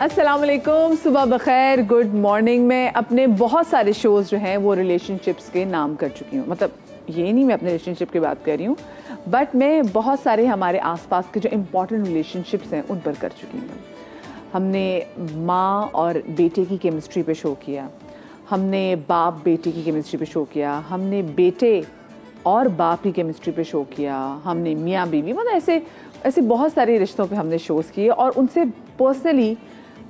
अस्सलाम वालेकुम, सुबह बखैर, गुड मॉर्निंग। मैं अपने बहुत सारे शोज़ जो हैं वो रिलेशनशिप्स के नाम कर चुकी हूँ। मतलब ये नहीं मैं अपने रिलेशनशिप की बात कर रही हूँ, बट मैं बहुत सारे हमारे आसपास के जो इम्पॉर्टेंट रिलेशनशिप्स हैं उन पर कर चुकी हूँ। हमने माँ और बेटे की केमिस्ट्री पे शो किया, हमने बाप बेटे की केमिस्ट्री पे शो किया, हमने बेटे और बाप की केमिस्ट्री पे शो किया, हमने मियाँ बीवी, मतलब ऐसे ऐसे बहुत सारे रिश्तों पे हमने शोज़ किए और उनसे पर्सनली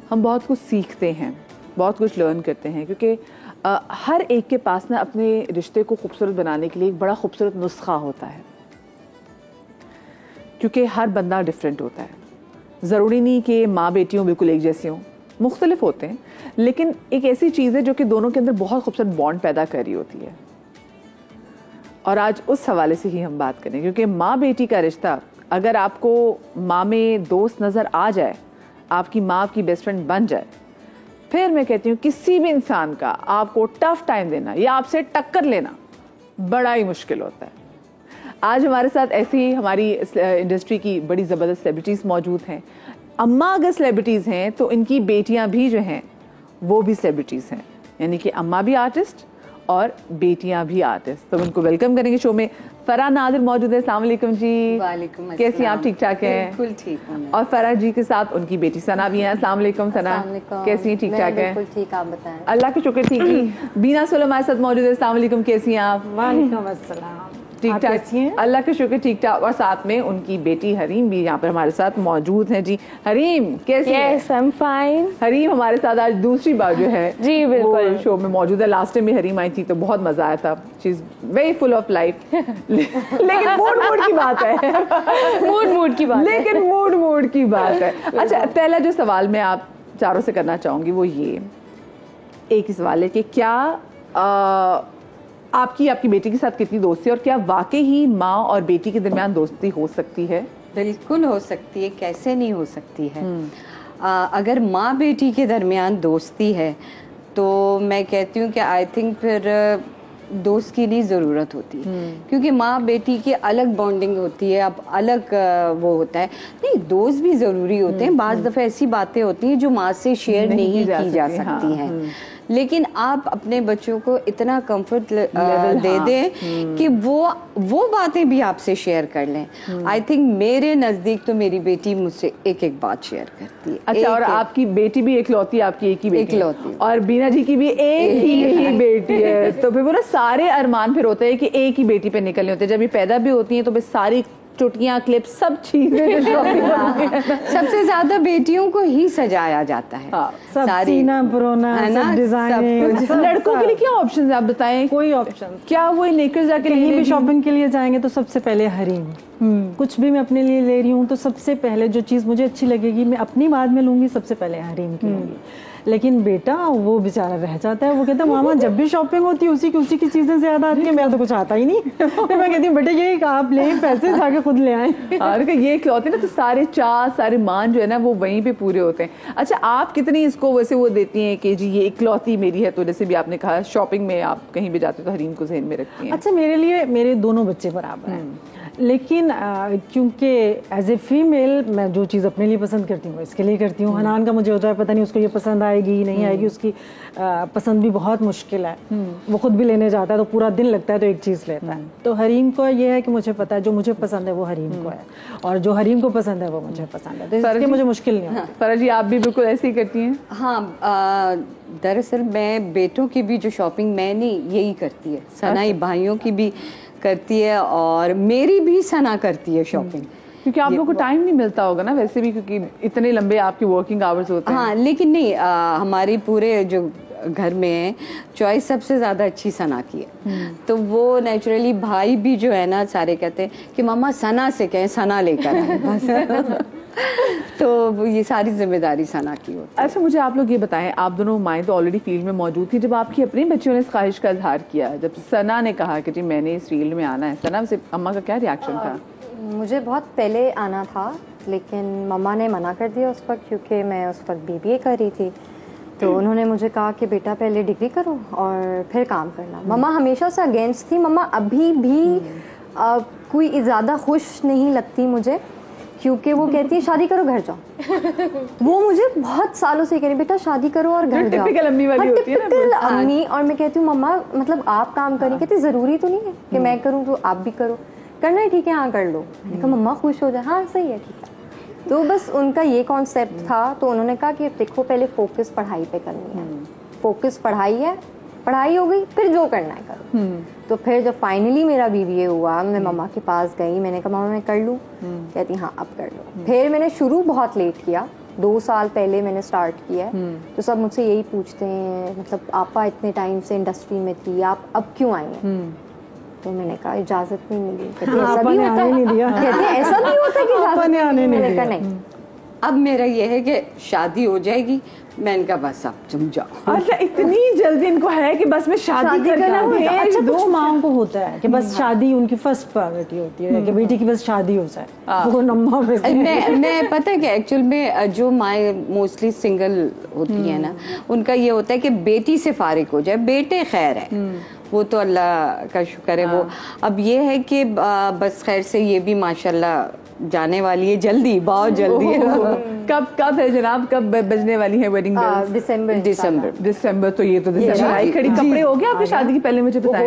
हम बहुत कुछ सीखते हैं, बहुत कुछ लर्न करते हैं, क्योंकि हर एक के पास ना अपने रिश्ते को खूबसूरत बनाने के लिए एक बड़ा खूबसूरत नुस्खा होता है, क्योंकि हर बंदा डिफरेंट होता है। ज़रूरी नहीं कि माँ बेटियों बिल्कुल एक जैसी हों, मुख्तलिफ होते हैं, लेकिन एक ऐसी चीज़ है जो कि दोनों के अंदर बहुत खूबसूरत बॉन्ड पैदा कर रही होती है। और आज उस हवाले से ही हम बात करें, क्योंकि माँ बेटी का रिश्ता अगर आपको माँ में दोस्त नज़र आ जाए, आपकी माँ आपकी बेस्ट फ्रेंड बन जाए, फिर मैं कहती हूँ किसी भी इंसान का आपको टफ टाइम देना या आपसे टक्कर लेना बड़ा ही मुश्किल होता है। आज हमारे साथ ऐसी ही हमारी इंडस्ट्री की बड़ी ज़बरदस्त सेलिब्रिटीज़ मौजूद हैं। अम्मा अगर सेलिब्रिटीज़ हैं तो इनकी बेटियाँ भी जो हैं वो भी सेलिब्रिटीज़ हैं, यानी कि अम्मा भी आर्टिस्ट और बेटियां भी आर्टिस्ट। तो उनको वेलकम करेंगे शो में। फराह नादिर मौजूद है। अस्सलाम वालेकुम जी। वालेकुम अस्सलाम। कैसी हैं आप? ठीक ठाक हैं? बिल्कुल ठीक हूं। और फराह जी के साथ उनकी बेटी सना भी है। अस्सलाम वालेकुम सना, कैसी हैं? ठीक ठाक है? बिल्कुल ठीक, आप बताएं। अल्लाह के शुक्र ठीक ही। बीना सोलो हमारे साथ मौजूद है। अस्सलाम वालेकुम, कैसी हैं आप? वालेकुम अस्सलाम। ठीक ठाक, अल्लाह के शुक्र ठीक ठाक। और साथ में उनकी बेटी हरीम भी यहाँ पर हमारे साथ मौजूद है। जी हरीम कैसी है? I'm fine। हरीम हमारे साथ आज दूसरी बार जो है जी बिल्कुल शो में मौजूद है। लास्ट टाइम भी हरीम आई थी तो बहुत मजा आया था। She is very full of life. लेकिन मूड की बात है। मूड की बात लेकिन मूड की बात है। अच्छा, पहला जो सवाल मैं आप चारों से करना चाहूंगी वो ये एक ही सवाल है कि क्या आपकी बेटी के साथ कितनी दोस्ती है और क्या वाकई ही माँ और बेटी के दरमियान दोस्ती हो सकती है? बिल्कुल हो सकती है, कैसे नहीं हो सकती है। अगर माँ बेटी के दरमियान दोस्ती है तो मैं कहती हूँ कि आई थिंक फिर दोस्त की नहीं ज़रूरत होती, क्योंकि माँ बेटी की अलग बॉन्डिंग होती है, अब अलग वो होता है। नहीं, दोस्त भी ज़रूरी होते हैं। बाज़ दफ़ा ऐसी बातें होती हैं जो माँ से शेयर नहीं की जा सकती हैं, लेकिन आप अपने बच्चों को इतना कंफर्ट दे दें कि वो बातें भी आपसे शेयर कर लें। आई थिंक मेरे नज़दीक तो मेरी बेटी मुझसे एक एक बात शेयर करती है। अच्छा, और आपकी बेटी भी एकलौती, आपकी एक ही बेटी एकलौती, और बीना जी की भी एक ही बेटी है। तो फिर वो ना सारे अरमान फिर होते हैं कि एक ही बेटी पे निकलने होते हैं। जब ये पैदा भी होती हैं तो फिर सारी चुटकियां, क्लिप, सब चीजें सबसे ज्यादा बेटियों को ही सजाया जाता है। सारी सीना पुरोना है ना, डिजाइन। लड़कों के लिए क्या ऑप्शन है आप बताएं? कोई ऑप्शन क्या वो लेकर जाके कहीं भी शॉपिंग के लिए जाएंगे तो सबसे पहले हरीम। कुछ भी मैं अपने लिए ले रही हूँ तो सबसे पहले जो चीज़ मुझे अच्छी लगेगी मैं अपनी बाद में लूंगी, सबसे पहले हरीम की लूंगी। लेकिन बेटा वो बेचारा रह जाता है, वो कहता है मामा जब भी शॉपिंग होती है उसी की चीजें ज्यादा आती है, मेरा तो कुछ आता ही नहीं। तो मैं कहती हूँ बेटा ये आप ले, पैसे जाके खुद ले आए। और ये क्या होते हैं ना, तो सारे चाह सारे मान जो है ना वो वहीं पे पूरे होते हैं। अच्छा, आप कितनी इसको वैसे वो देती हैं कि जी ये इकलौती मेरी है, तो जैसे भी आपने कहा शॉपिंग में आप कहीं भी जाते हो तो हरीम को ज़हन में रखती हैं? अच्छा, मेरे लिए मेरे दोनों बच्चे बराबर हैं, लेकिन क्योंकि एज ए फीमेल मैं जो चीज़ अपने लिए पसंद करती हूँ इसके लिए करती हूँ। हनान का मुझे होता है पता नहीं उसको ये पसंद आएगी नहीं आएगी, उसकी पसंद भी बहुत मुश्किल है। वो खुद भी लेने जाता है तो पूरा दिन लगता है तो एक चीज़ लेता है। तो हरीम को ये है कि मुझे पता है जो मुझे पसंद है वो हरीम को है और जो हरीम को पसंद है वो मुझे पसंद है, तो इसलिए मुझे मुश्किल नहीं होता। फराह जी आप भी बिल्कुल ऐसे ही करती हैं? हाँ, दरअसल मैं बेटों की भी जो शॉपिंग मैंने यही करती है, सनाई भाइयों की भी करती है और मेरी भी सना करती है शॉपिंग, क्योंकि आप लोगों को टाइम नहीं मिलता होगा ना वैसे भी, क्योंकि इतने लंबे आपके वर्किंग आवर्स होते हैं। हाँ, लेकिन नहीं, हमारी पूरे जो घर में चॉइस सबसे ज़्यादा अच्छी सना की है। तो वो नेचुरली भाई भी जो है ना सारे कहते हैं कि मामा सना से कहें, सना लेकर आए बस। तो ये सारी जिम्मेदारी सना की होती है। अच्छा, मुझे आप लोग ये बताएं, आप दोनों माएँ तो ऑलरेडी फील्ड में मौजूद थी, जब आपकी अपनी बच्चियों ने इस ख्वाहिश का इजहार किया, जब सना ने कहा कि जी मैंने इस फील्ड में आना है, सना से अम्मा का क्या रिएक्शन था? मुझे बहुत पहले आना था लेकिन मम्मा ने मना कर दिया उस वक्त, क्योंकि मैं उस वक्त बीबीए कर रही थी। तो उन्होंने मुझे कहा कि बेटा पहले डिग्री करो और फिर काम करना। मम्मा हमेशा से अगेंस्ट थी। मम्मा अभी भी कोई ज़्यादा खुश नहीं लगती मुझे क्योंकि वो कहती है शादी करो घर जाओ। वो मुझे बहुत सालों से कह रही बेटा शादी करो और घर जाओ। टिपिकल अम्मी वाली होती है ना। टिपिकल अम्मी। और मैं कहती हूँ मम्मा मतलब आप काम करें, कहती ज़रूरी तो नहीं है कि मैं करूँ तो आप भी करो, करना है ठीक है हाँ कर लो। मैंने कहा मम्मा खुश हो जाए, हाँ सही है ठीक है। तो बस उनका ये कॉन्सेप्ट था। तो उन्होंने कहा कि देखो पहले फोकस पढ़ाई पे करनी है, फोकस पढ़ाई है, पढ़ाई हो गई फिर जो करना है करो। तो फिर जब फाइनली मेरा BBA हुआ, मैं मम्मा के पास गई, मैंने कहा मम्मा मैं कर लूँ? कहती हाँ अब कर लो। फिर मैंने शुरू बहुत लेट किया, 2 साल पहले मैंने स्टार्ट किया है। तो सब मुझसे यही पूछते हैं मतलब आपा इतने टाइम से इंडस्ट्री में थी, आप अब क्यों आई हैं? तो मैंने कहा इजाजत नहीं मिली। कहते ऐसा भी होता है? कहते ऐसा भी होता है कि इजाजत मैंने कहा नहीं। अब मेरा ये है कि शादी हो जाएगी, मैंने कहा बस आप तुम जाओ। अच्छा इतनी जल्दी इनको है कि बस मैं शादी करना है? अच्छा 2 माओं को होता है कि बस शादी उनकी फर्स्ट प्रायोरिटी होती है कि बेटी की बस शादी हो जाए। वो नम्मा मैं पता है कि एक्चुअल में जो माए मोस्टली सिंगल होती है ना, उनका ये होता है कि बेटी से फारिग हो जाए, बेटे खैर है वो तो अल्लाह का शुक्र है। वो अब ये है कि बस खैर से ये भी माशाल्लाह जाने वाली है जल्दी, बहुत जल्दी है। कब है जनाब, कब बजने वाली है वेडिंग बेल्स? दिसंबर। तो ये तो दिसंबर खड़ी। कपड़े हो गए आपकी शादी की? पहले मुझे बताएं।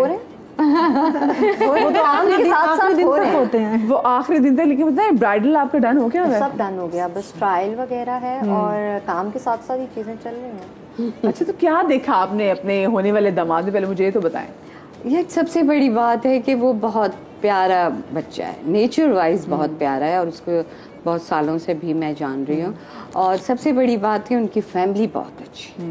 वो तो आम के साथ हो रहे होते हैं। वो आखिरी दिन तक। लेकिन बताएं ब्राइडल आपका डन हो गया? सब डन हो गया, बस ट्रायल वगैरह है और काम के साथ साथ ये चीजें चल रही हैं। अच्छा तो क्या देखा आपने अपने होने वाले दामाद में? पहले मुझे ये तो बताएं। ये सबसे बड़ी बात है कि वो बहुत प्यारा बच्चा है, नेचर वाइज बहुत प्यारा है और उसको बहुत सालों से भी मैं जान रही हूँ। और सबसे बड़ी बात है उनकी फैमिली बहुत अच्छी।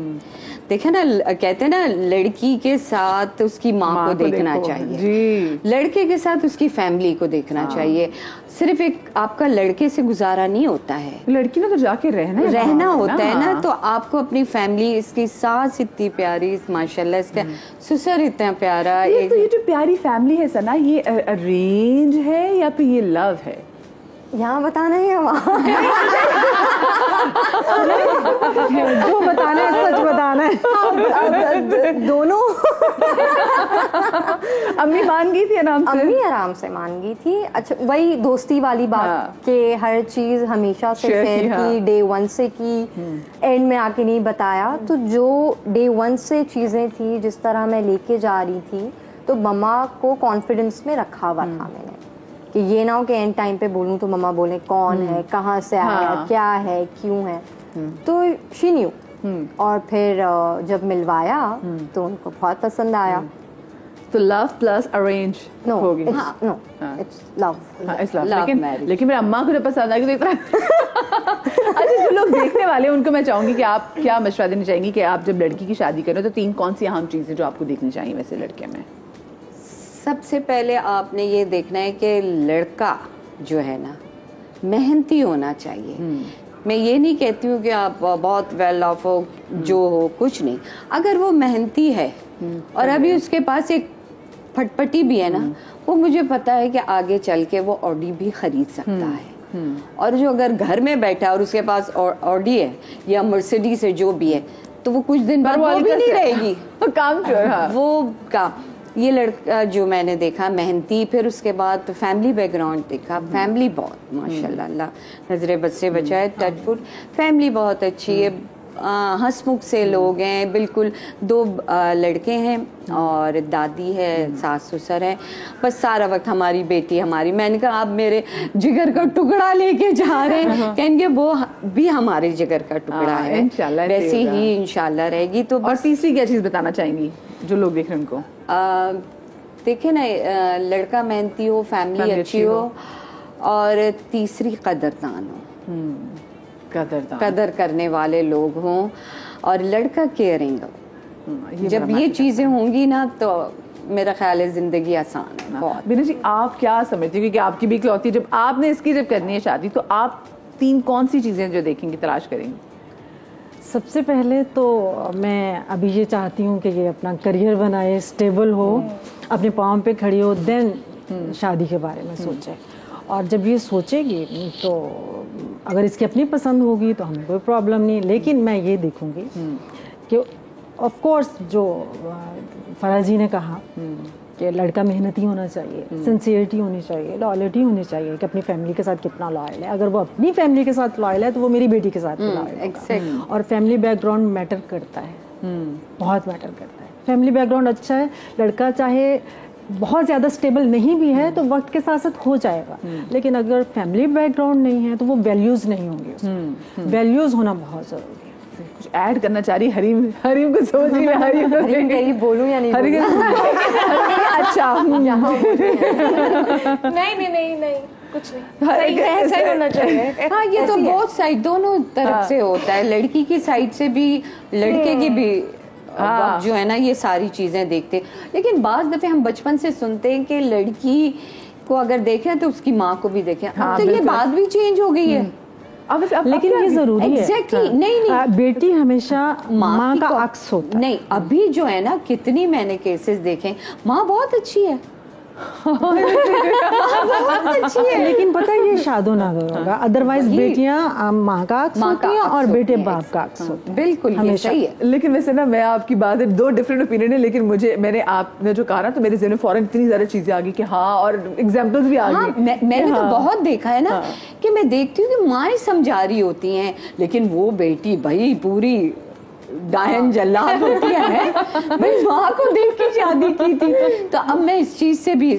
देखे ना, कहते हैं ना लड़की के साथ उसकी माँ को देखना चाहिए जी। लड़के के साथ उसकी फैमिली को देखना चाहिए। सिर्फ एक आपका लड़के से गुजारा नहीं होता है, लड़की ने तो जाके रहना होता है ना। तो आपको अपनी फैमिली, इसकी सास इतनी प्यारी माशाल्लाह, इसका ससुर इतना प्यारा। तो ये जो प्यारी फैमिली है सना, ये अरेंज है या फिर ये लव है? यहाँ बताना है या वहाँ? जो बताना है सच बताना है। दोनों। अम्मी मान गई थी आराम से? अम्मी आराम से मान गई थी। अच्छा वही दोस्ती वाली बात कि हर चीज हमेशा से शेयर की, डे 1 से की, एंड में आके नहीं बताया। तो जो डे 1 से चीजें थी जिस तरह मैं लेके जा रही थी, तो मम्मा को कॉन्फिडेंस में रखा हुआ था मैंने कि ये ना हो कि एंड टाइम पे बोलूं तो मम्मा बोले कौन है, कहाँ से आया, क्या है, क्यों है। तो शी न्यू। और फिर जब मिलवाया तो उनको बहुत पसंद आया। तो लव प्लस अरेंज होगी? No it's love. लेकिन मेरी अम्मा को जब पसंद आएगी तो इतना। अच्छा जो लोग देखने वाले हैं उनको मैं चाहूंगी कि आप क्या मशवरा देना चाहेंगी कि आप जब लड़की की शादी करें तो 3 कौन सी अहम चीजें जो आपको देखनी चाहिए वैसे लड़के में? सबसे पहले आपने ये देखना है कि लड़का जो है ना मेहनती होना चाहिए। मैं ये नहीं कहती हूँ कि आप बहुत वेल ऑफ हो, जो हो, कुछ नहीं। अगर वो मेहनती है और अभी उसके पास एक फटपटी भी है ना, वो मुझे पता है कि आगे चल के वो ऑडी भी खरीद सकता है। और जो अगर घर में बैठा और उसके पास ऑडी है या मर्सिडीज है जो भी है, तो वो कुछ दिन बाद वो भी नहीं रहेगी। काम वो काम। ये लड़का जो मैंने देखा मेहनती, फिर उसके बाद फैमिली बैकग्राउंड देखा, फैमिली बहुत माशाल्लाह, अल्लाह नजरे बद से बचाए, टच फुट, फैमिली बहुत अच्छी है, हंसमुख से लोग हैं बिल्कुल। 2 लड़के हैं और दादी है, सास ससुर है, बस सारा वक्त हमारी बेटी हमारी। मैंने कहा आप मेरे जिगर का टुकड़ा लेके जा रहे हैं, कहेंगे वो भी हमारे जिगर का टुकड़ा है, इंशाल्लाह वैसे ही इंशाल्लाह रहेगी। तो और तीसरी क्या चीज बताना चाहेंगी जो लोग देख रहे हैं उनको? देखे ना, लड़का मेहनती हो, फैमिली अच्छी हो, और तीसरी कदरदान हो, कदर करने वाले लोग हों, और लड़का केयरिंग हो। जब ये चीजें होंगी ना तो मेरा ख्याल है जिंदगी आसान है बहुत। बीना जी आप क्या समझती हो, क्योंकि आपकी भी इकलौती, जब आपने इसकी जब करनी है शादी तो आप 3 कौन सी चीजें जो देखेंगी, तलाश करेंगी? सबसे पहले तो मैं अभी ये चाहती हूँ कि ये अपना करियर बनाए, स्टेबल हो, अपने पाँव पे खड़ी हो, देन शादी के बारे में सोचे। और जब ये सोचेगी तो अगर इसकी अपनी पसंद होगी तो हमें कोई प्रॉब्लम नहीं। लेकिन मैं ये देखूँगी कि ऑफ कोर्स जो फराज जी ने कहा कि लड़का मेहनती होना चाहिए, सिंसियरिटी होनी चाहिए, लॉयल्टी होनी चाहिए कि अपनी फैमिली के साथ कितना लॉयल है। अगर वो अपनी फैमिली के साथ लॉयल है तो वो मेरी बेटी के साथ भी लॉयल है। और फैमिली बैकग्राउंड मैटर करता है, बहुत मैटर करता है। फैमिली बैकग्राउंड अच्छा है, लड़का चाहे बहुत ज़्यादा स्टेबल नहीं भी है तो वक्त के साथ साथ हो जाएगा, लेकिन अगर फैमिली बैकग्राउंड नहीं है तो वो वैल्यूज़ नहीं होंगी। वैल्यूज़ होना बहुत ज़रूरी है। कुछ ऐड करना चाह रही हरीम को सोच रही है, हरीम यही बोलूं या नहीं अच्छा नहीं कुछ नहीं, ऐसा ही होना चाहिए। हाँ, ये तो बहुत साइड, दोनों तरफ से होता है, लड़की की साइड से भी लड़के की भी। जो है ना, ये सारी चीजें देखते, लेकिन बाज दफे हम बचपन से सुनते हैं कि लड़की को अगर देखें तो उसकी माँ को भी देखें। अब तो ये बात भी चेंज हो गई है। अब लेकिन ये जरूरी है। एग्जैक्टली। नहीं, बेटी हमेशा माँ का अक्स होता है। नहीं, अभी जो है ना, कितनी मैंने केसेस देखे, माँ बहुत अच्छी है, बहुत अच्छी है, लेकिन पता है ये शादो नादो होगा। अदरवाइज बेटियां माँ का अक्स होती हैं और बेटे बाप का अक्स होते हैं। बिल्कुल, ये सही है। लेकिन वैसे ना, मैं आपकी बात है, दो डिफरेंट ओपिनियन है, लेकिन मैंने आपने जो कहा ना, तो मेरे ज़हन में फौरन इतनी ज्यादा चीजें आ गई कि हाँ, और एग्जांपल्स भी आ गई। मैंने तो बहुत देखा है ना, कि मैं देखती हूँ कि माँ समझा रही होती हैं, लेकिन वो बेटी भाई पूरी डायन जल्लाद होती है। मैं माँ को देख के शादी की थी, तो अब मैं इस चीज से भी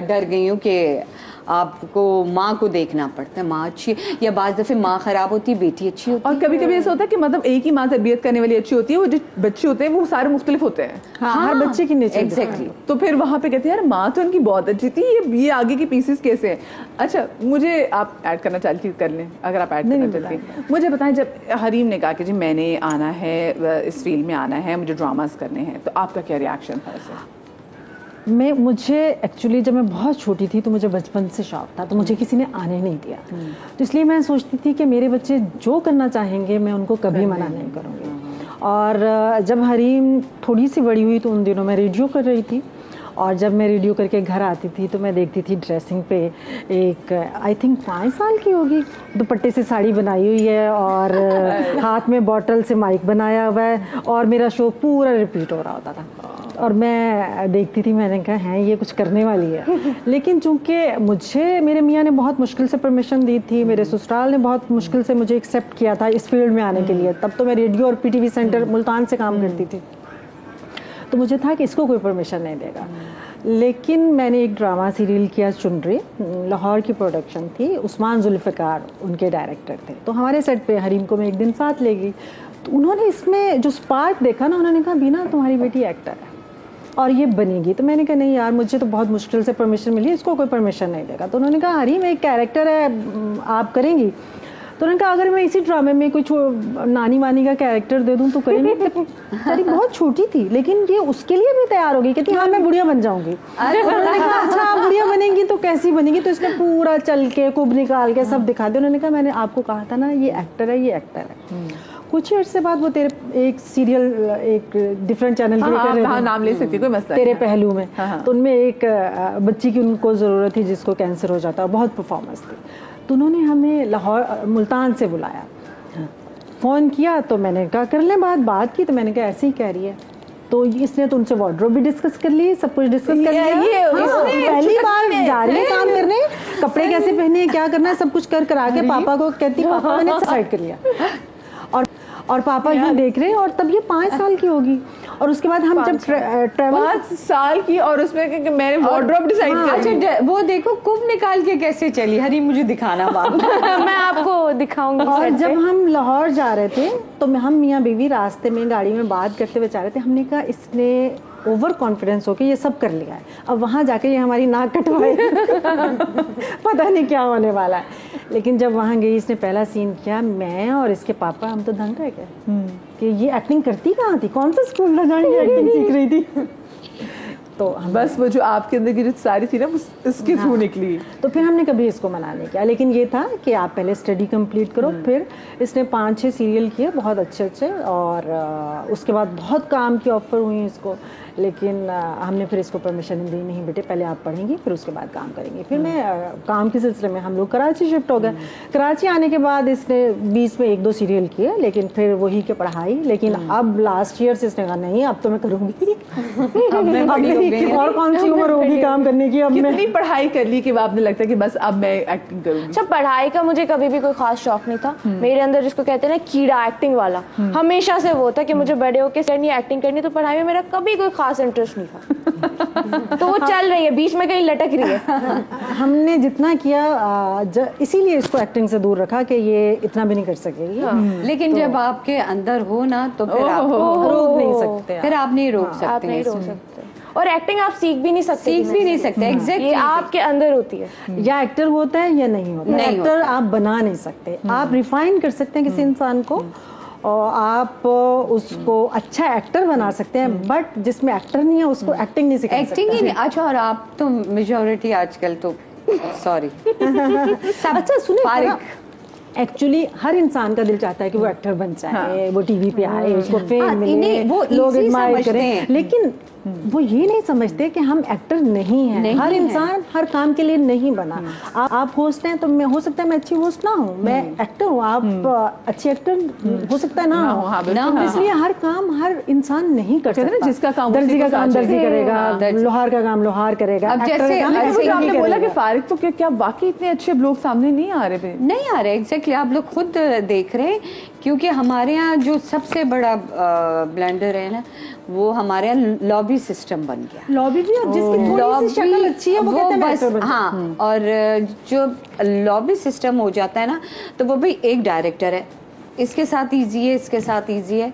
डर गई हूँ कि आपको माँ को देखना पड़ता है, माँ अच्छी है, या बाज़ दफे माँ खराब होती है, बेटी अच्छी होती है। और कभी कभी ऐसा होता है कि मतलब एक ही माँ तरबियत करने वाली अच्छी होती है, वो जो बच्चे होते हैं वो सारे मुख्तलिफ होते हैं। हर बच्चे की नेचर एग्जैक्टली। तो फिर वहाँ पे कहते हैं यार माँ तो उनकी बहुत अच्छी थी, ये आगे की पीसेस कैसे हैं। अच्छा, मुझे आप ऐड करना चाहती कर लें, अगर आप ऐड करना चाहती हैं। मुझे बताएं, जब हरीम ने कहा कि जी मैंने आना है, इस फील्ड में आना है, मुझे ड्रामास करने हैं, तो आपका क्या रिएक्शन था ऐसे? मुझे एक्चुअली जब मैं बहुत छोटी थी तो मुझे बचपन से शौक था, तो मुझे किसी ने आने नहीं दिया। तो इसलिए मैं सोचती थी कि मेरे बच्चे जो करना चाहेंगे मैं उनको कभी मना नहीं करूँगी। और जब हरीम थोड़ी सी बड़ी हुई तो उन दिनों मैं रेडियो कर रही थी, और जब मैं रेडियो करके घर आती थी तो मैं देखती थी ड्रेसिंग पे एक आई थिंक 5 साल की होगी, दुपट्टे से साड़ी बनाई हुई है और हाथ में बॉटल से माइक बनाया हुआ है, और मेरा शो पूरा रिपीट हो रहा होता था। और मैं देखती थी, मैंने कहा है ये कुछ करने वाली है। लेकिन चूंकि मुझे मेरे मियाँ ने बहुत मुश्किल से परमिशन दी थी, मेरे ससुराल ने बहुत मुश्किल से मुझे एक्सेप्ट किया था इस फील्ड में आने के लिए, तब तो मैं रेडियो और पीटीवी सेंटर मुल्तान से काम करती थी, तो मुझे था कि इसको कोई परमिशन नहीं देगा। लेकिन मैंने एक ड्रामा सीरियल किया चुनरी, लाहौर की प्रोडक्शन थी, उस्मान जुल्फ़िकार उनके डायरेक्टर थे। तो हमारे सेट पे हरीम को मैं एक दिन साथ ले गई, तो उन्होंने इसमें जो स्पार्क देखा ना, उन्होंने कहा बीना तुम्हारी बेटी एक्टर है और ये बनेगी। तो मैंने कहा नहीं यार, मुझे तो बहुत मुश्किल से परमिशन मिली, इसको कोई परमिशन नहीं देगा। तो उन्होंने कहा हरीम एक कैरेक्टर है, आप करेंगी? तो उन्होंने कहा अगर मैं इसी ड्रामे में कुछ नानी वानी का कैरेक्टर दे दूं तो करेंगे। अरे बहुत छोटी थी, लेकिन ये उसके लिए भी तैयार हो गई, कहती हाँ मैं बुढ़िया बन जाऊंगी। उन्होंने कहा अच्छा आप बुढ़िया बनेंगी तो कैसी बनेगी? तो इसने पूरा चल के कुब निकाल के सब दिखा दिया। उन्होंने कहा मैंने आपको कहा था ना ये एक्टर है, ये एक्टर है। कुछ ही अर्से बाद वो तेरे एक सीरियल एक डिफरेंट चैनल पे कर रहे थे, नाम ले सकती, कोई मसला तेरे पहलू में। तो उनमें एक बच्ची की उनको ज़रूरत थी जिसको कैंसर हो जाता है, बहुत परफॉर्मेंस थी। तो उन्होंने हमें लाहौर मुल्तान से बुलाया, फ़ोन किया, तो मैंने कहा कर लें बात की। तो मैंने कहा ऐसे ही कह रही है। तो इसने तो उनसे वार्डरोब भी डिस्कस कर ली, सब कुछ डिस्कस कर लिया। पहली बार जा रही है काम करने, कपड़े कैसे पहने हैं, क्या करना है, सब कुछ कर करा के पापा को कहती पापा मैंने डिसाइड कर लिया। और पापा यूँ देख रहे हैं, और तब ये 5 साल की होगी। और उसके बाद हम जब ट्रैवल 5 साल की, और उसमें मैंने वार्डरोब डिसाइड किया। अच्छा वो देखो कुब निकाल के कैसे चली। हरी मुझे दिखाना बात मैं आपको दिखाऊंगी। और जब हम लाहौर जा रहे थे तो हम मियाँ बीवी रास्ते में गाड़ी में बात करते हुए जा रहे थे, हमने कहा इसने ओवर कॉन्फिडेंस होके ये सब कर लिया है, अब वहाँ जाके ये हमारी नाक कटवाए पता नहीं क्या होने वाला है। लेकिन जब वहाँ गई, इसने पहला सीन किया, मैं और इसके पापा हम तो दंग रह गए कि ये एक्टिंग करती कहाँ थी, कौन सा स्कूल लगाने एक्टिंग सीख रही थी। तो बस वो जो आपके अंदर की जो सारी थी ना इसके थ्रू निकली। तो फिर हमने कभी इसको मना नहीं किया, लेकिन ये था कि आप पहले स्टडी कंप्लीट करो। फिर इसने 5-6 सीरियल किए बहुत अच्छे अच्छे, और उसके बाद बहुत काम की ऑफर हुई इसको, लेकिन हमने फिर इसको परमिशन दी, नहीं बेटे पहले आप पढ़ेंगी फिर उसके बाद काम करेंगे। फिर मैं काम के सिलसिले में हम लोग कराची शिफ्ट हो गए। कराची आने के बाद इसने बीच में 1-2 सीरियल किए, लेकिन फिर वही के पढ़ाई। लेकिन अब लास्ट ईयर से इसने कहा नहीं अब तो मैं करूँगी और कौन सी उम्र होगी काम करने की। अब कितनी पढ़ाई कर ली कि आपने लगता है कि बस अब मैं एक्टिंग करूँगी? अच्छा, पढ़ाई का मुझे कभी भी कोई खास शौक नहीं था। मेरे अंदर जिसको कहते हैं ना कीड़ा एक्टिंग वाला, हमेशा से वो था कि मुझे बड़े होके करनी एक्टिंग करनी। तो पढ़ाई में मेरा कभी कोई खास इंटरेस्ट नहीं था। तो वो चल रही है, बीच में कहीं लटक रही है। हमने जितना किया इसीलिए इसको एक्टिंग से दूर रखा कि ये इतना भी नहीं कर सकेगी। लेकिन जब आपके अंदर हो ना तो फिर आप रोक नहीं सकते, फिर आप नहीं रोक सकते, आप नहीं रोक सकते। और एक्टिंग आप सीख भी नहीं सकते, एग्जैक्टली ये आपके अंदर होती है। या एक्टर होता है या नहीं होता। एक्टर आप बना नहीं सकते, आप रिफाइन कर सकते हैं किसी इंसान को और आप उसको अच्छा एक्टर बना सकते हैं, बट जिसमें एक्टर नहीं है उसको एक्टिंग नहीं सिखा सकते। एक्टिंग ही नहीं। अच्छा, और आप तो मेजॉरिटी आजकल तो सॉरी अच्छा सुनिए, एक्चुअली हर इंसान का दिल चाहता है कि वो एक्टर बन जाए, वो टीवी पे आए, उसको फेम मिले, वो लोग एडमायर समझते करें, हैं। लेकिन वो ये नहीं समझते कि हम एक्टर नहीं हैं। हर इंसान हर काम के लिए नहीं बना। आप होस्ट हैं तो मैं हो सकता है मैं अच्छी होस्ट ना हूँ, मैं एक्टर हूँ, आप अच्छी एक्टर हो सकता है ना हो। इसलिए हर काम हर इंसान नहीं कर सकता। जिसका काम दर्जी का काम दर्जी करेगा, लोहार का काम लोहार करेगा। अब जैसे आपने बोला कि फारिग तो क्या वाकई इतने अच्छे लोग सामने नहीं आ रहे थे? नहीं आ रहे, एग्जैक्टली। आप लोग खुद देख रहे हैं, क्योंकि हमारे यहाँ जो सबसे बड़ा ब्लेंडर है ना, वो हमारे यहाँ लॉबी सिस्टम बन गया। लॉबी भी, और जिसकी थोड़ी सी शक्ल अच्छी है वो कहते हैं बस, हाँ। और जो लॉबी सिस्टम हो जाता है ना, तो वो भाई एक डायरेक्टर है, इसके साथ इजी है, इसके साथ इजी है।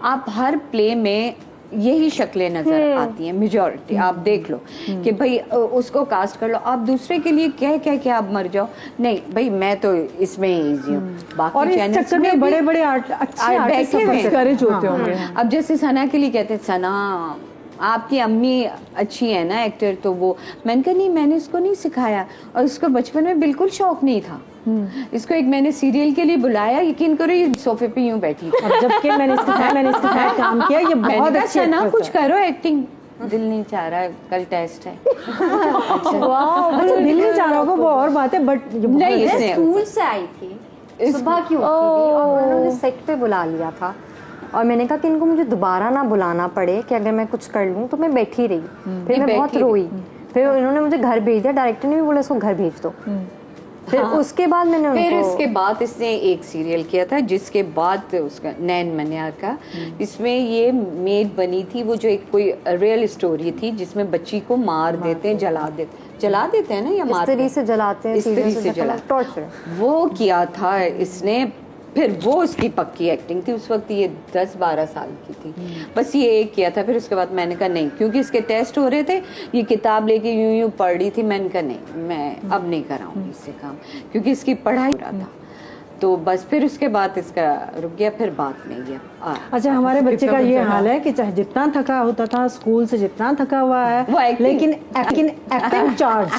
आप हर प्ले में यही शक्लें नजर आती हैं मेजॉरिटी। आप देख लो कि भाई उसको कास्ट कर लो, आप दूसरे के लिए कह के आप मर जाओ। नहीं भाई, मैं तो इसमें इजी हूँ। बाकी चैनल्स में बड़े बड़े आर्टिस्ट होते होंगे। अब जैसे सना के लिए कहते हैं, सना आपकी अम्मी अच्छी है ना एक्टर, तो वो मैंने कहा नहीं, मैंने इसको नहीं सिखाया, और उसको बचपन में बिल्कुल शौक नहीं था। इसको एक मैंने सीरियल के लिए बुलाया, यकीन करो ये सोफे पे यूं बैठी, जबकि मैंने इसके साथ काम किया। ये बहुत अच्छा ना, कुछ करो एक्टिंग। दिल नहीं चाह रहा, कल टेस्ट है। अच्छा, दिल नहीं चाह रहा होगा वो और बात है, बट नहीं, स्कूल से आई थी, सुबह की उठी थी और उन्होंने सेट पे बुला लिया था, और मैंने कहा कि इनको मुझे दोबारा ना बुलाना पड़े, कि अगर मैं कुछ कर लूँ तो मैं बैठी रही। फिर मैं बहुत रोई, फिर उन्होंने मुझे घर भेज दिया, डायरेक्टर ने भी बोला इसको घर भेज दो। फिर उसके बाद मैंने फिर इसके बाद इसने एक सीरियल किया था, जिसके बाद उसका नैन मनियार का, इसमें ये मेड बनी थी, वो जो एक कोई रियल स्टोरी थी जिसमें बच्ची को मार देते हैं, जला देते हैं ना, या इस तरीके से जलाते हैं, इस तरीके से जला, टॉर्चर वो किया था इसने। फिर वो उसकी पक्की एक्टिंग थी। उस वक्त ये 10-12 साल की थी, बस ये एक किया था। फिर उसके बाद मैंने कहा नहीं, क्योंकि इसके टेस्ट हो रहे थे, ये किताब लेके यूं पढ़ रही थी। मैंने कहा नहीं, मैं अब नहीं कराऊंगी इससे काम, क्योंकि इसकी पढ़ाई हो रहा था। तो बस फिर उसके बाद इसका रुक गया, फिर बाद में ये अच्छा, हमारे बच्चे का ये हाल है कि चाहे जितना थका होता था स्कूल से, जितना थका हुआ है, लेकिन एक्टिंग चार्ज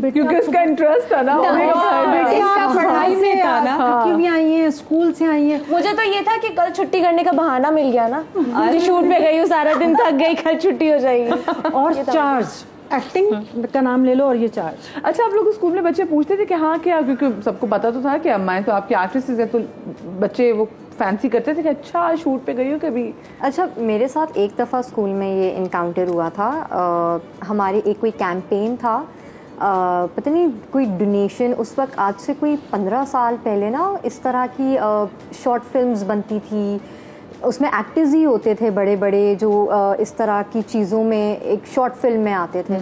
क्योंकि उसका इंटरेस्ट था ना, पढ़ाई में था ना, क्योंकि भी आई है, स्कूल से आई है। मुझे तो ये था कि कल छुट्टी करने का बहाना मिल गया ना, शूट पे गई हूँ, सारा दिन थक गई, कल छुट्टी हो जाएगी। और चार्ज, एक्टिंग का नाम ले लो और ये चार्ज। अच्छा, आप लोग स्कूल में बच्चे पूछते थे कि हाँ क्या, क्योंकि सबको पता तो था कि अम्माएं तो आपकी आर्टिस्ट है, तो बच्चे वो फैंसी करते थे कि अच्छा शूट पे गई हो कभी? अच्छा, मेरे साथ एक दफ़ा स्कूल में ये इनकाउंटर हुआ था। हमारे एक कोई कैंपेन था, पता नहीं कोई डोनेशन, उस वक्त आज से कोई 15 साल पहले ना इस तरह की शॉर्ट फिल्म्स बनती थी, उसमें एक्टर्स ही होते थे बड़े बड़े, जो इस तरह की चीज़ों में एक शॉर्ट फिल्म में आते थे।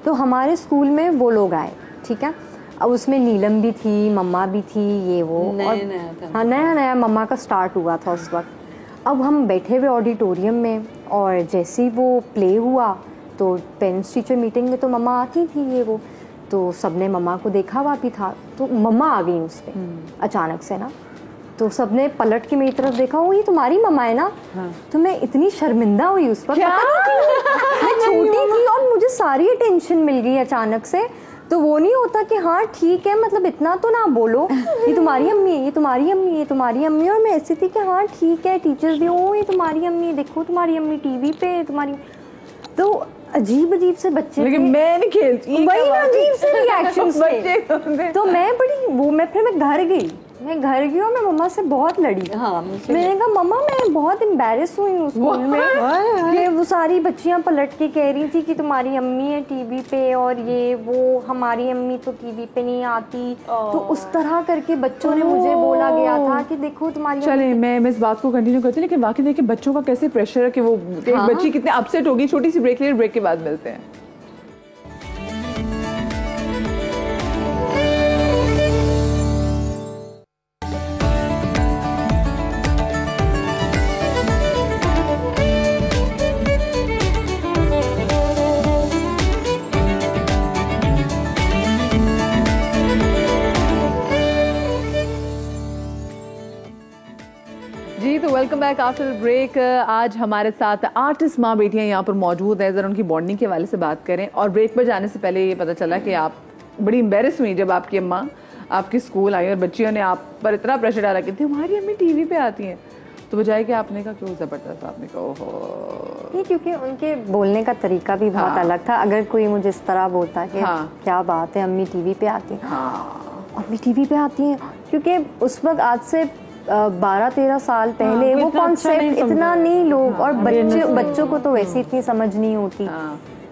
तो हमारे स्कूल में वो लोग आए, ठीक है। अब उसमें नीलम भी थी, मम्मा भी थी, ये वो हाँ, नया मम्मा का स्टार्ट हुआ था उस वक्त। अब हम बैठे हुए ऑडिटोरियम में, और जैसे ही वो प्ले हुआ तो पेरेंट्स टीचर मीटिंग में तो मम्मा आती थी, ये वो, तो सबने मम्मा को देखा हुआ भी था, तो मम्मा आ गई उस पर अचानक से ना। तो सबने पलट के मेरी तरफ देखा, वो ये तुम्हारी मम्मा है ना? तो मैं इतनी शर्मिंदा हुई उस वक्त, मैं छोटी थी और मुझे सारी अटेंशन मिल गई अचानक से। तो वो नहीं होता कि हाँ ठीक है, मतलब इतना तो ना बोलो, ये तुम्हारी अम्मी है, ये तुम्हारी अम्मी है, ये तुम्हारी अम्मी है। और मैं ऐसी थी कि हाँ ठीक है, टीचर्स भी ओ ये तुम्हारी अम्मी है, देखो तुम्हारी अम्मी टीवी पे तुम्हारी। तो अजीब अजीब से बच्चे, लेकिन मैं नहीं खेलती, वही ना अजीब से रिएक्शंस थे। तो मैं फिर मैं घर गई और मैं मम्मा से बहुत लड़ी। हाँ, मैंने कहा मम्मा मैं बहुत एम्बैरेस हुई हूँ स्कूल में कि वो सारी बच्चियाँ पलट के कह रही थी कि तुम्हारी अम्मी है टीवी पे और ये वो, हमारी अम्मी तो टीवी पे नहीं आती। तो उस तरह करके बच्चों ने मुझे बोला गया था कि देखो तुम्हारी। चले मैं इस बात को कंटिन्यू करती हूँ, लेकिन वाकई देखिए बच्चों का कैसे प्रेशर है कि वो एक बच्ची कितने अपसेट होगी। छोटी सी ब्रेक ले, ब्रेक के बाद मिलते हैं। जी तो वेलकम बैक आफ्टर ब्रेक। आज हमारे साथ आर्टिस्ट माँ बेटियाँ यहाँ पर मौजूद हैं। ज़रा उनकी बॉन्डिंग के हवाले से बात करें। और ब्रेक पर जाने से पहले ये पता चला कि आप बड़ी एम्बेरस हुई जब आपकी अम्मा आपके स्कूल आई और बच्चियों ने आप पर इतना प्रेशर डाला कि हमारी अम्मी टीवी पे आती हैं। तो बजाय कि आपने कहा क्यों ज़बरदस्त, आपने कहा ओहो, ये क्योंकि उनके बोलने का तरीका भी बहुत अलग था। अगर कोई मुझे इस तरह बोलता कि क्या बात है अम्मी टीवी पे आती हैं, अम्मी टीवी पे आती हैं, क्योंकि उस वक्त आज से 12-13 साल पहले वो कॉन्सेप्ट इतना नहीं लोग, और बच्चों को तो वैसे इतनी समझ नहीं होती।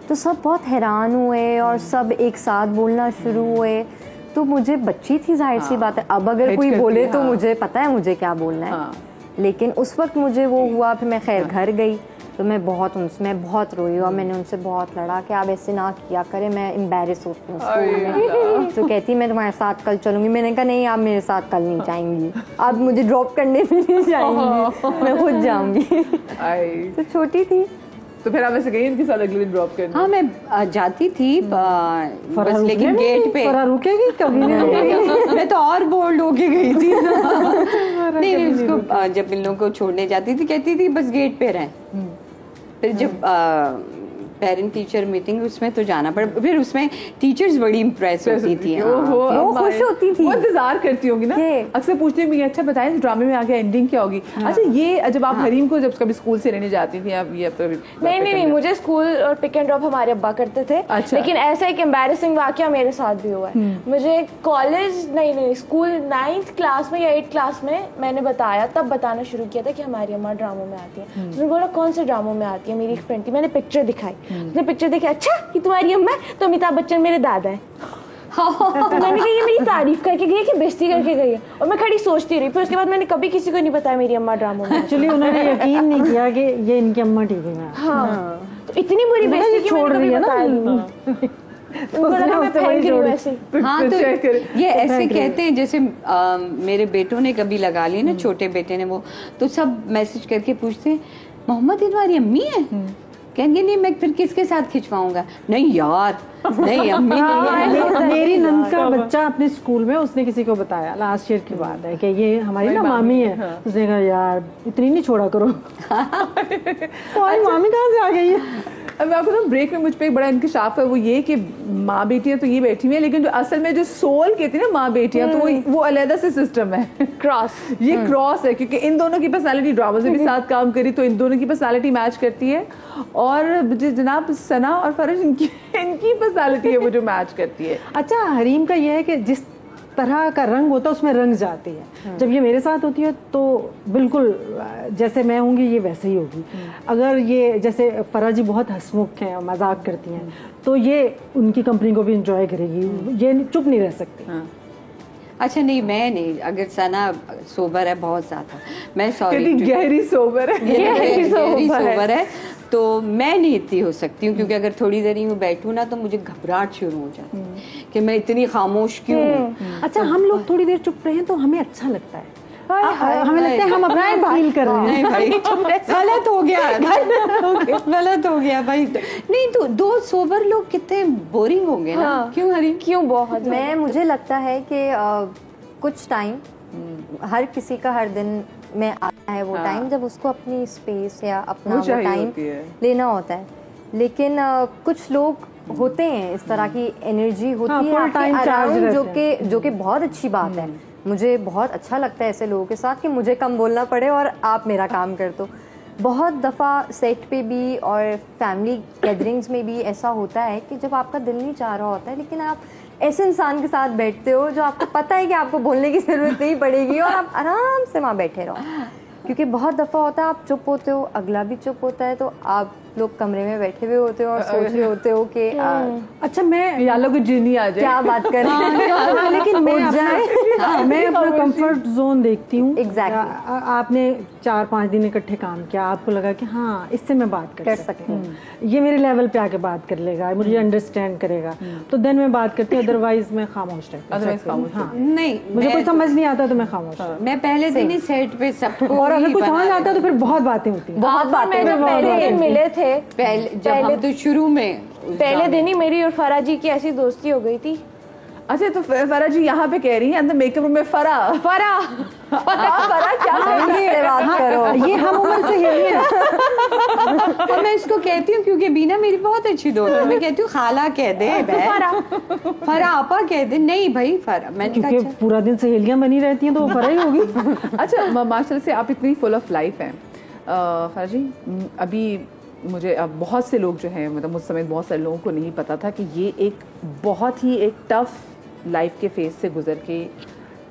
तो सब बहुत हैरान हुए और सब एक साथ बोलना शुरू हुए। तो मुझे बच्ची थी, जाहिर सी बात है, अब अगर कोई बोले तो मुझे पता है मुझे क्या बोलना है। लेकिन उस वक्त मुझे वो हुआ। फिर मैं खैर घर गई तो मैं बहुत रोई और मैंने उनसे बहुत लड़ा कि आप ऐसे ना किया करें, मैं एम्बैरेस होती हूँ स्कूल में। तो कहती मैं तुम्हारे साथ कल चलूंगी। मैंने कहा नहीं, आप मेरे साथ कल नहीं जाएंगी, आप मुझे ड्रॉप करने भी नहीं जाएंगी, मैं खुद जाऊंगी। तो छोटी थी। तो फिर आप ऐसे गई उनके साथ अगले दिन ड्रॉप करने? हाँ मैं जाती थी बस, लेकिन गेट पे रुकेगी कभी नहीं। मैं तो और बोल्ड होके गई थी। नहीं उसको जब इन लोगों को छोड़ने जाती थी कहती थी बस गेट पे रहें। फिर जब पेरेंट टीचर मीटिंग उसमें तो जाना पड़ा। फिर उसमें टीचर्स बड़ी इम्प्रेस होती थी, वो खुश होती थी, वो इंतजार करती होगी ना। अक्सर पूछती होंगी अच्छा बताएं इस ड्रामे में आगे एंडिंग क्या होगी। अच्छा ये जब आप हरीम को जब कभी स्कूल से लेने जाती थी आप, ये नहीं मुझे स्कूल और पिक एंड ड्रॉप हमारे अब्बा करते थे। अच्छा। लेकिन ऐसा एक एम्बैरेसिंग वाकया मेरे साथ भी हुआ है। मुझे कॉलेज नहीं स्कूल 9th क्लास में या 8th क्लास में मैंने बताया, तब बताना शुरू किया था कि हमारी अम्मा ड्रामों में आती है। उसने बोला कौन से ड्रामों में आती है? मेरी एक फ्रेंड थी, मैंने पिक्चर दिखाई, उसने पिक्चर देखी, अच्छा ये तुम्हारी अम्मा है? तो अमिताभ बच्चन मेरे दादा है। तो मैंने कहा ये मेरी तारीफ करके गई है कि बेइज्जती करके गई है? और मैं खड़ी सोचती रही। फिर उसके बाद मैंने कभी किसी को नहीं बताया मेरी अम्मा ड्रामों में। एक्चुअली उन्होंने यकीन नहीं किया कि ये इनकी अम्मा टीवी में। हाँ तो इतनी बुरी बेइज्जती छोड़ रही है ना। हाँ तो ये ऐसे कहते हैं जैसे मेरे बेटों ने कभी लगा ली ना, छोटे बेटे ने, वो तो सब मैसेज करके पूछते हैं मोहम्मद ये तुम्हारी अम्मी है? कहेंगे नहीं मैं फिर किसके साथ खिंचवाऊंगा? नहीं यार नहीं अम्मी नहीं है। मेरी नंद का बच्चा अपने स्कूल में उसने किसी को बताया, लास्ट ईयर की बात है, कि ये हमारी ना मामी है। उसने कहा यार इतनी नहीं छोड़ा करो। और मामी कहाँ से आ गई है? अब मैं आपको ना ब्रेक में मुझ पे एक बड़ा इंकशाफ है, वो ये कि माँ बेटियां तो ये बैठी हुई है, लेकिन जो असल में जो सोल कहती है ना माँ बेटियां, तो वो अलग से सिस्टम है। क्रॉस, ये क्रॉस है, क्योंकि इन दोनों की पर्सनालिटी ड्रामा से भी साथ काम करी तो इन दोनों की पर्सनालिटी मैच करती है। और जनाब सना और फरज इनकी पर्सनालिटी है वो जो मैच करती है। अच्छा हरीम का ये है कि जिस तरह का रंग होता है उसमें रंग जाती है। जब ये मेरे साथ होती है तो बिल्कुल जैसे मैं होंगी ये वैसे ही होगी। अगर ये जैसे फरा जी बहुत हंसमुख हैं, मजाक करती हैं, तो ये उनकी कंपनी को भी इंजॉय करेगी, ये चुप नहीं रह सकती। अच्छा नहीं मैं नहीं, अगर सना सोबर है बहुत ज्यादा, मैं सॉरी गहरी सोबर है, गहरी सोबर है, तो मैं नहीं इतनी हो सकती हूँ। क्योंकि अगर थोड़ी देर में बैठूँ ना तो मुझे घबराहट शुरू हो जाती है कि मैं इतनी खामोश क्यों हूँ। अच्छा हम लोग थोड़ी देर चुप रहे तो हमें अच्छा लगता है, हमें लगता है हम अपना फील कर रहे हैं। भाई गलत हो गया भाई। नहीं तो दो सोबर लोग कितने बोरिंग होंगे ना। क्यों हरी? क्यों? बहुत। मुझे लगता है कि कुछ टाइम हर किसी का हर दिन में आता है वो टाइम जब उसको अपनी स्पेस या अपना वो वो चाहिए टाइम होती है। लेना होता है। लेकिन कुछ लोग होते हैं इस तरह की एनर्जी होती हाँ, है full आपके time charge around, रहते जो कि बहुत अच्छी बात है। मुझे बहुत अच्छा लगता है ऐसे लोगों के साथ कि मुझे कम बोलना पड़े और आप मेरा काम कर दो। बहुत दफ़ा सेट पे भी और फैमिली गैदरिंग्स में भी ऐसा होता है कि जब आपका दिल नहीं चाह रहा होता है, लेकिन आप ऐसे इंसान के साथ बैठते हो जो आपको पता है कि आपको बोलने की ज़रूरत नहीं पड़ेगी और आप आराम से वहाँ बैठे रहो। क्योंकि बहुत दफ़ा होता है आप चुप होते हो, अगला भी चुप होता है, तो आप लोग कमरे में बैठे हुए होते हो और सोच रहे होते हो कि अच्छा मैं या लोग जिन्नी आ जाए। क्या बात कर रहे हैं। लेकिन मैं उठ जाए। मैं अपना कंफर्ट जोन देखती हूँ। Exactly. आपने 4-5 दिन इकट्ठे काम किया, आपको लगा कि हाँ इससे मैं बात कर सकती हूँ, ये मेरे लेवल पे आके बात कर लेगा, मुझे अंडरस्टैंड करेगा, तो देन मैं बात करती हूँ, अदरवाइज मैं खामोश रहती हूँ। हाँ, नहीं, मुझे कोई समझ नहीं आता तो मैं खामोश। मैं पहले दिन ही सेट पे सबको और अगर ही कुछ बना समझ आता है तो फिर बहुत बातें होती हैं। बहुत बातें मैं जब पहले दिन मिले थे, जब हम तो शुरू में पहले दिन ही मेरी और फरा जी की ऐसी दोस्ती हो गई थी। अच्छा, तो फरा जी यहाँ पे कह रही है अंदर मेकअप रूम में फरा फरा क्या से बात करो। ये हम उम्र से यही है। और मैं इसको कहती हूँ क्योंकि बीना मेरी बहुत अच्छी दोस्त है, मैं कहती हूँ खाला कह दे, फरा आपा कह दे। नहीं भाई फरा, मैंने कहा क्योंकि पूरा दिन सहेलियां बनी रहती हैं तो वो फरा ही होगी। अच्छा, माशाल्लाह से आप इतनी फुल ऑफ लाइफ हैं। फरा जी, अभी मुझे अब बहुत से लोग जो हैं, मतलब मुझ समेत बहुत सारे लोगों को नहीं पता था कि ये एक बहुत ही एक टफ लाइफ के फेज से गुजर के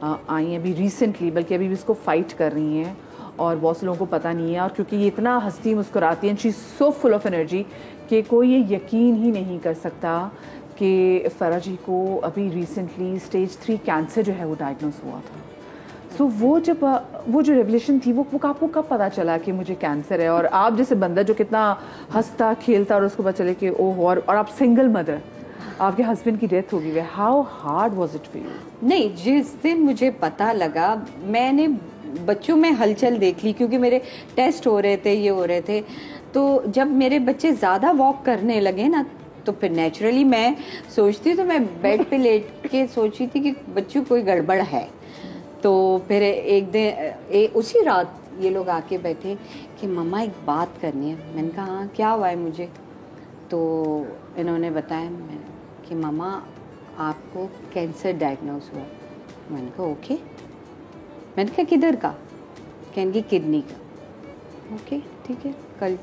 आई हैं अभी रिसेंटली, बल्कि अभी भी इसको फाइट कर रही हैं और बहुत से लोगों को पता नहीं है। और क्योंकि ये इतना हंसती मुस्कुराती हैं, she is so full of energy कि कोई ये यकीन ही नहीं कर सकता कि फरा जी को अभी रिसेंटली स्टेज 3 कैंसर जो है वो डायग्नोस हुआ था। सो वो जो रेवलेशन थी वो आपको कब पता चला कि मुझे कैंसर है? और आप जैसे बंदा जो कितना हंसता खेलता और उसको पता चले कि ओह, और आप सिंगल मदर, आपके हस्बैंड की डेथ हो गई है, how hard was it for you? नहीं, जिस दिन मुझे पता लगा, मैंने बच्चों में हलचल देख ली क्योंकि मेरे टेस्ट हो रहे थे, ये हो रहे थे, तो जब मेरे बच्चे ज़्यादा वॉक करने लगे ना, तो फिर नेचुरली मैं सोचती, तो मैं बेड पे लेट के सोची थी कि बच्चों कोई गड़बड़ है। तो फिर एक दिन उसी रात ये लोग आके बैठे कि मम्मा एक बात करनी है। मैंने कहा हाँ, क्या हुआ है मुझे? तो इन्होंने बताया कि मम्मा आपको कैंसर डायग्नोस हुआ। मैंने कहा ओके। मैंने कहा किधर का? कहेंगे किडनी का। ओके ठीक है, कल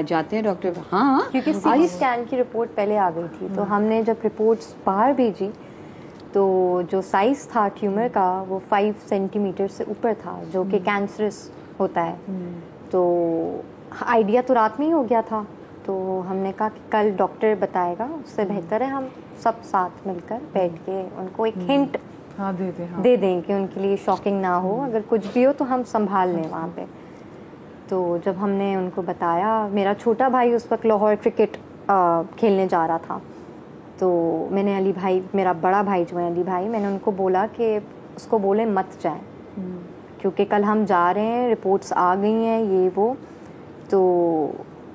जाते हैं डॉक्टर। हाँ, क्योंकि सीटी स्कैन की रिपोर्ट पहले आ गई थी, तो हमने जब रिपोर्ट्स बाहर भेजी तो जो साइज था ट्यूमर का वो 5 सेंटीमीटर से ऊपर था, जो कि कैंसरस होता है। तो आइडिया तो रात में ही हो गया था, तो हमने कहा कि कल डॉक्टर बताएगा, उससे बेहतर है हम सब साथ मिलकर बैठ के उनको एक हिंट दे दें कि उनके लिए शॉकिंग ना हो, अगर कुछ भी हो तो हम संभाल लें वहाँ पे। तो जब हमने उनको बताया, मेरा छोटा भाई उस वक्त लाहौर क्रिकेट खेलने जा रहा था, तो मैंने अली भाई, मेरा बड़ा भाई जो है अली भाई, मैंने उनको बोला कि उसको बोले मत जाए, क्योंकि कल हम जा रहे हैं, रिपोर्ट्स आ गई हैं, ये वो। तो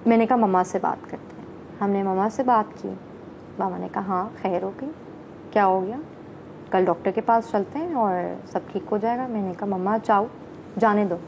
मैंने कहा मम्मा से बात करते हैं। हमने मम्मा से बात की, मामा ने कहा हाँ खैर हो गई, क्या हो गया, कल डॉक्टर के पास चलते हैं और सब ठीक हो जाएगा। मैंने कहा मम्मा जाओ, जाने दो।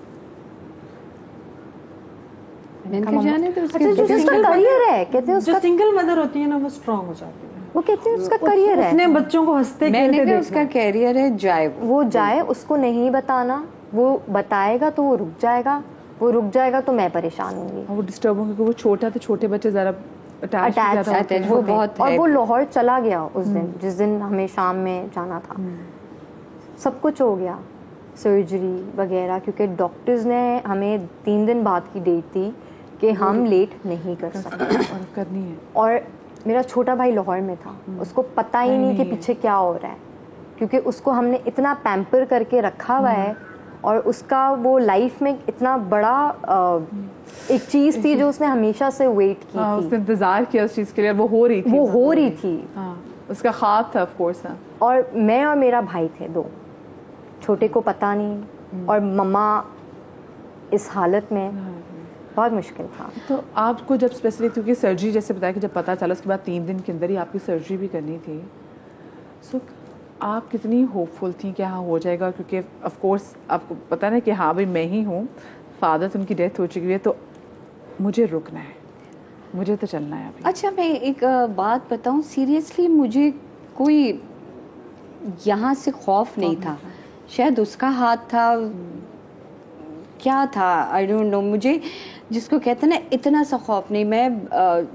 जाने दो, अच्छा, जो उसका करियर है, कहते हैं जो सिंगल मदर होती है ना वो स्ट्रांग हो जाती है, वो कहते हैं उसका करियर है, उसने बच्चों को हंसते मैंने खेलते कहा देखना। उसका कैरियर है, जाए वो जाए, उसको नहीं बताना, वो बताएगा तो वो रुक जाएगा, वो रुक जाएगा तो मैं परेशान होंगी। वो डिस्टर्ब होंगे क्योंकि वो छोटा, तो छोटे बच्चे ज़रा अटैच वो बहुत और है। वो लाहौर चला गया उस दिन, जिस दिन हमें शाम में जाना था। सब कुछ हो गया, सर्जरी वगैरह, क्योंकि डॉक्टर्स ने हमें 3 दिन बाद की डेट दी कि हम लेट नहीं कर सकते और करनी है। और मेरा छोटा भाई लाहौर में था, उसको पता ही नहीं कि पीछे क्या हो रहा है, क्योंकि उसको हमने इतना पैम्पर करके रखा हुआ है और उसका वो लाइफ में इतना बड़ा एक चीज़ थी जो उसने हमेशा से वेट की थी। उसने इंतजार किया उस चीज़ के लिए, वो हो रही थी। हाँ, उसका ख्वाब था ऑफ कोर्स। हाँ, और मैं और मेरा भाई थे 2, छोटे को पता नहीं, और मम्मा इस हालत में, बहुत मुश्किल था। तो आपको जब स्पेसिफिक, क्योंकि सर्जरी जैसे बताया कि जब पता चला उसके बाद 3 दिन के अंदर ही आपकी सर्जरी भी करनी थी, सो आप कितनी होपफुल थी कि हाँ हो जाएगा, क्योंकि ऑफ कोर्स आपको पता ना कि हाँ भाई मैं ही हूँ, फादर तो उनकी डेथ हो चुकी है, तो मुझे रुकना है, मुझे तो चलना है अभी। अच्छा मैं एक बात बताऊं, सीरियसली मुझे कोई यहाँ से खौफ नहीं था, शायद उसका हाथ था, क्या था आई डोंट नो। मुझे जिसको कहते हैं ना इतना सा खौफ नहीं। मैं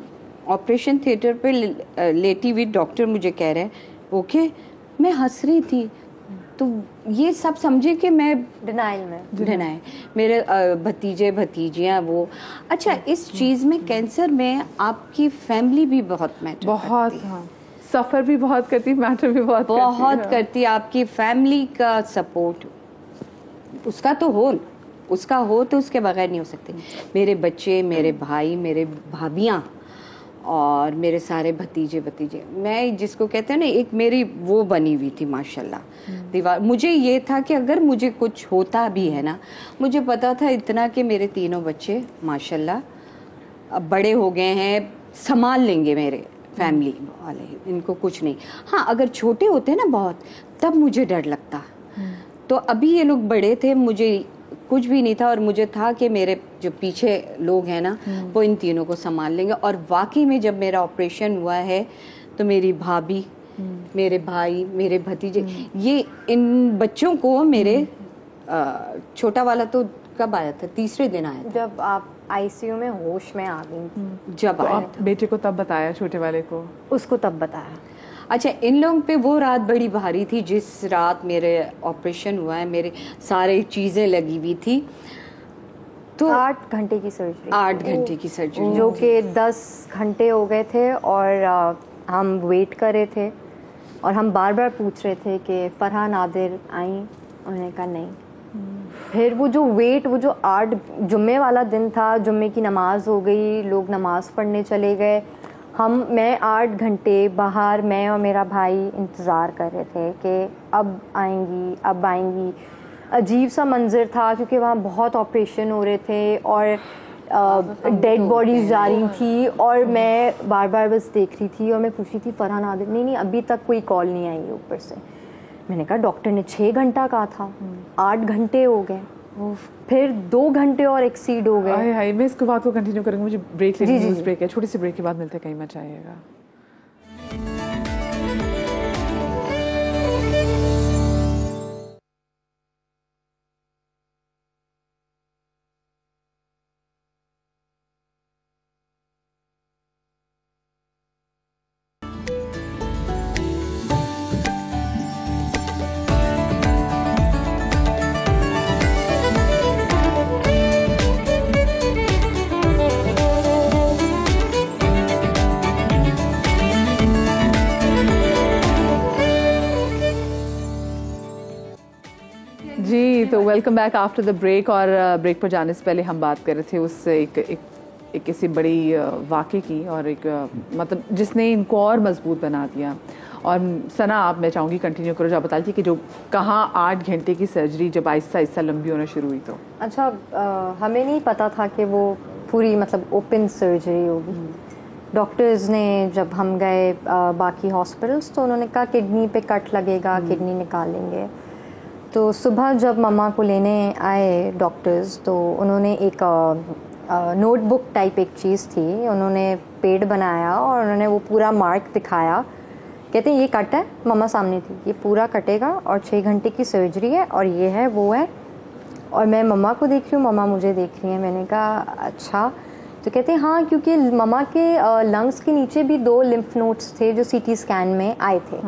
ऑपरेशन थिएटर पे लेटी हुई, डॉक्टर मुझे कह रहे हैं ओके, मैं हंस रही थी, तो ये सब समझे कि मैं डिनाइल मेरे भतीजे भतीजियाँ वो। अच्छा इस चीज़ में कैंसर में आपकी फैमिली भी बहुत मैटर बहुत करती है। हाँ, सफ़र भी बहुत करती, मैटर भी बहुत करती है। आपकी फैमिली का सपोर्ट उसका तो हो तो उसके बगैर नहीं हो सकते। मेरे बच्चे, मेरे भाई, मेरे भाभियाँ और मेरे सारे भतीजे, मैं जिसको कहते हैं ना एक मेरी वो बनी हुई थी माशाल्लाह दीवार। मुझे ये था कि अगर मुझे कुछ होता भी है ना, मुझे पता था इतना कि मेरे तीनों बच्चे माशाल्लाह अब बड़े हो गए हैं, संभाल लेंगे मेरे फैमिली वाले, इनको कुछ नहीं। हाँ अगर छोटे होते ना बहुत, तब मुझे डर लगता। तो अभी ये लोग बड़े थे, मुझे कुछ भी नहीं था, और मुझे था कि मेरे जो पीछे लोग हैं ना वो इन तीनों को संभाल लेंगे। और वाकई में जब मेरा ऑपरेशन हुआ है तो मेरी भाभी, मेरे भाई, मेरे भतीजे, ये इन बच्चों को मेरे छोटा वाला तो कब आया था, तीसरे दिन आया था जब आप आईसीयू में होश में आ गई। जब तो आप बेटे को तब बताया, छोटे वाले को? उसको तब बताया। अच्छा इन लोगों पे वो रात बड़ी भारी थी जिस रात मेरे ऑपरेशन हुआ है, मेरे सारे चीज़ें लगी हुई थी। तो 8 घंटे की सर्जरी, 8 घंटे की सर्जरी, जो कि 10 घंटे हो गए थे, और हम वेट कर रहे थे, और हम बार बार पूछ रहे थे कि फरहा नादिर आई, उन्होंने कहा नहीं। फिर वो जो 8 जुम्मे वाला दिन था, जुम्मे की नमाज हो गई, लोग नमाज पढ़ने चले गए, मैं 8 घंटे बाहर, मैं और मेरा भाई इंतज़ार कर रहे थे कि अब आएंगी। अजीब सा मंज़र था क्योंकि वहाँ बहुत ऑपरेशन हो रहे थे और डेड बॉडीज़ जा रही थी, और मैं बार बार बस देख रही थी और मैं पूछ रही थी फरहा नादिर, नहीं अभी तक कोई कॉल नहीं आई ऊपर से। मैंने कहा डॉक्टर ने 6 घंटा कहा था, 8 घंटे हो गए, फिर 2 घंटे और एक्सीड हो गए। हाय मैं इसको बात को कंटिन्यू करूँगी, मुझे ब्रेक लेनी है, ब्रेक है, छोटी सी ब्रेक के बाद मिलते हैं, कहीं मत जाइएगा। जी तो welcome back after the break. और ब्रेक पर जाने से पहले हम बात कर रहे थे उस एक किसी बड़ी वाक़े की, और एक मतलब जिसने इनको और मजबूत बना दिया। और सना आप, मैं चाहूँगी कंटिन्यू करो, जो आप बताती थी कि जो कहाँ 8 घंटे की सर्जरी जब आहिस्ता आहिस्ता लंबी होना शुरू हुई। तो अच्छा हमें नहीं पता था कि वो पूरी मतलब ओपन सर्जरी होगी। डॉक्टर्स ने जब हम गए बाकी हॉस्पिटल्स, तो उन्होंने कहा किडनी पे कट लगेगा, किडनी निकालेंगे। तो सुबह जब मम्मा को लेने आए डॉक्टर्स, तो उन्होंने एक नोटबुक टाइप एक चीज़ थी, उन्होंने पेड बनाया और उन्होंने वो पूरा मार्क दिखाया, कहते हैं ये कट है, मम्मा सामने थी, ये पूरा कटेगा और 6 घंटे की सर्जरी है, और ये है वो है। और मैं मम्मा को देख रही हूँ, मम्मा मुझे देख रही है। मैंने कहा अच्छा, तो कहते हैं हाँ, क्योंकि मम्मा के लंग्स के नीचे भी 2 लिम्फ नोड्स थे जो सीटी स्कैन में आए थे।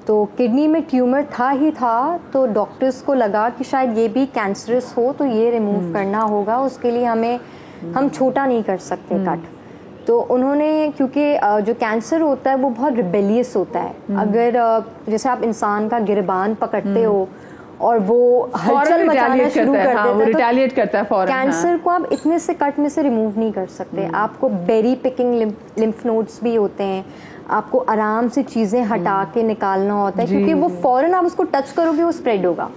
तो किडनी में ट्यूमर था ही था, तो डॉक्टर्स को लगा कि शायद ये भी कैंसरस हो, तो ये रिमूव करना होगा, उसके लिए हम छोटा नहीं कर सकते कट। तो उन्होंने, क्योंकि जो कैंसर होता है वो बहुत रिबेलियस होता है, अगर जैसे आप इंसान का गिरबान पकड़ते हो और वो हलचल मचाना शुरू कर देता है, वो रिटेलिएट करता है फौरन। कैंसर को आप इतने से कट में से रिमूव नहीं कर सकते। आपको बेरी पिकिंग लिम्फ नोड्स भी होते हैं, आपको आराम से चीज़ें हटा के निकालना होता है, क्योंकि वो फौरन आप उसको टच करोगे वो स्प्रेड होगा।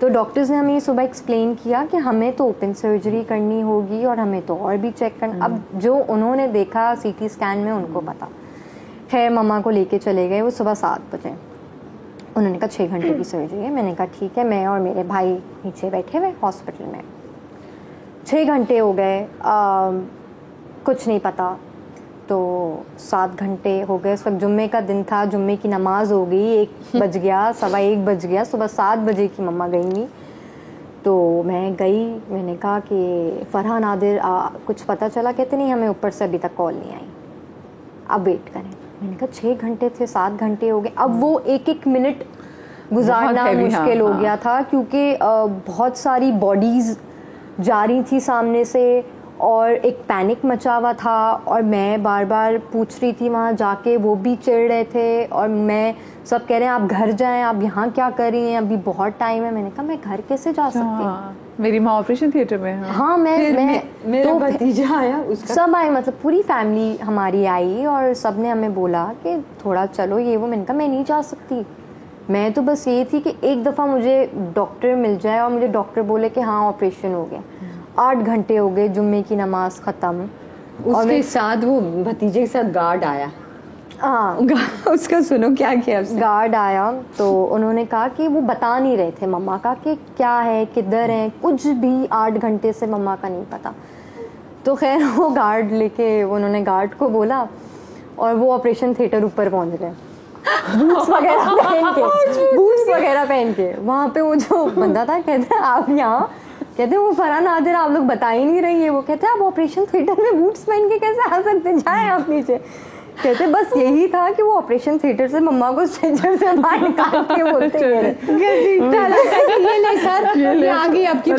तो डॉक्टर्स ने हमें सुबह एक्सप्लेन किया कि हमें तो ओपन सर्जरी करनी होगी और हमें तो और भी चेक करना। अब जो उन्होंने देखा सीटी स्कैन में, उनको पता। खैर मम्मा को लेके चले गए, वो सुबह 7 बजे। उन्होंने कहा 6 घंटे की सर्जरी है। मैंने कहा ठीक है। मैं और मेरे भाई नीचे बैठे हुए हॉस्पिटल में, 6 घंटे हो गए, कुछ नहीं पता। तो 7 घंटे हो गए। उस वक्त जुम्मे का दिन था, जुम्मे की नमाज हो गई, 1 बज गया, 1:15 बज गया, सुबह 7 बजे की मम्मा गई नहीं। तो मैं गई, मैंने कहा कि फरहा नादिर कुछ पता चला? कहते नहीं, हमें ऊपर से अभी तक कॉल नहीं आई, अब वेट करें। मैंने कहा 6 घंटे थे, 7 घंटे हो गए। अब वो एक मिनट गुजारना मुश्किल हो गया था, क्योंकि बहुत सारी बॉडीज़ जा रही थी सामने से और एक पैनिक मचा हुआ था। और मैं बार बार पूछ रही थी वहाँ जाके, वो भी चिढ़ रहे थे और मैं सब कह रहे हैं आप घर जाएं, आप यहाँ क्या कर रही हैं, अभी बहुत टाइम है। मैंने कहा मैं घर कैसे जा सकती हूँ, मेरी माँ ऑपरेशन थिएटर में है। हाँ मेरा तो भतीजा आया, उसका सब आए, मतलब पूरी फैमिली हमारी आई और सब ने हमें बोला कि थोड़ा चलो ये वो। मैंने कहा मैं नहीं जा सकती। मैं तो बस ये थी कि एक दफ़ा मुझे डॉक्टर मिल जाए और मुझे डॉक्टर बोले कि हाँ ऑपरेशन हो गया। 8 घंटे हो गए, जुम्मे की नमाज ख़त्म। उसके साथ वो भतीजे के साथ गार्ड आया। हाँ, उसका सुनो क्या किया उसने। गार्ड आया तो उन्होंने कहा कि वो बता नहीं रहे थे मम्मा का कि क्या है, किधर है, कुछ भी 8 घंटे से मम्मा का नहीं पता। तो खैर वो गार्ड लेके, उन्होंने गार्ड को बोला और वो ऑपरेशन थिएटर ऊपर पहुंच गए, बूट्स वगैरह पहन के। वहाँ पे वो जो बंदा था कहते हैं आप यहाँ, कहते हैं वो फरहा नादिर आप लोग बता ही नहीं रही है। वो कहते हैं आप ऑपरेशन थिएटर में बूट्स पहन के कैसे आ सकते, जाए आप नीचे। कहते बस यही था कि वो ऑपरेशन थिएटर से मम्मा को स्ट्रेचर से बाहर निकाल के बोलते हैं ये ले सर, ये आ गई आपकी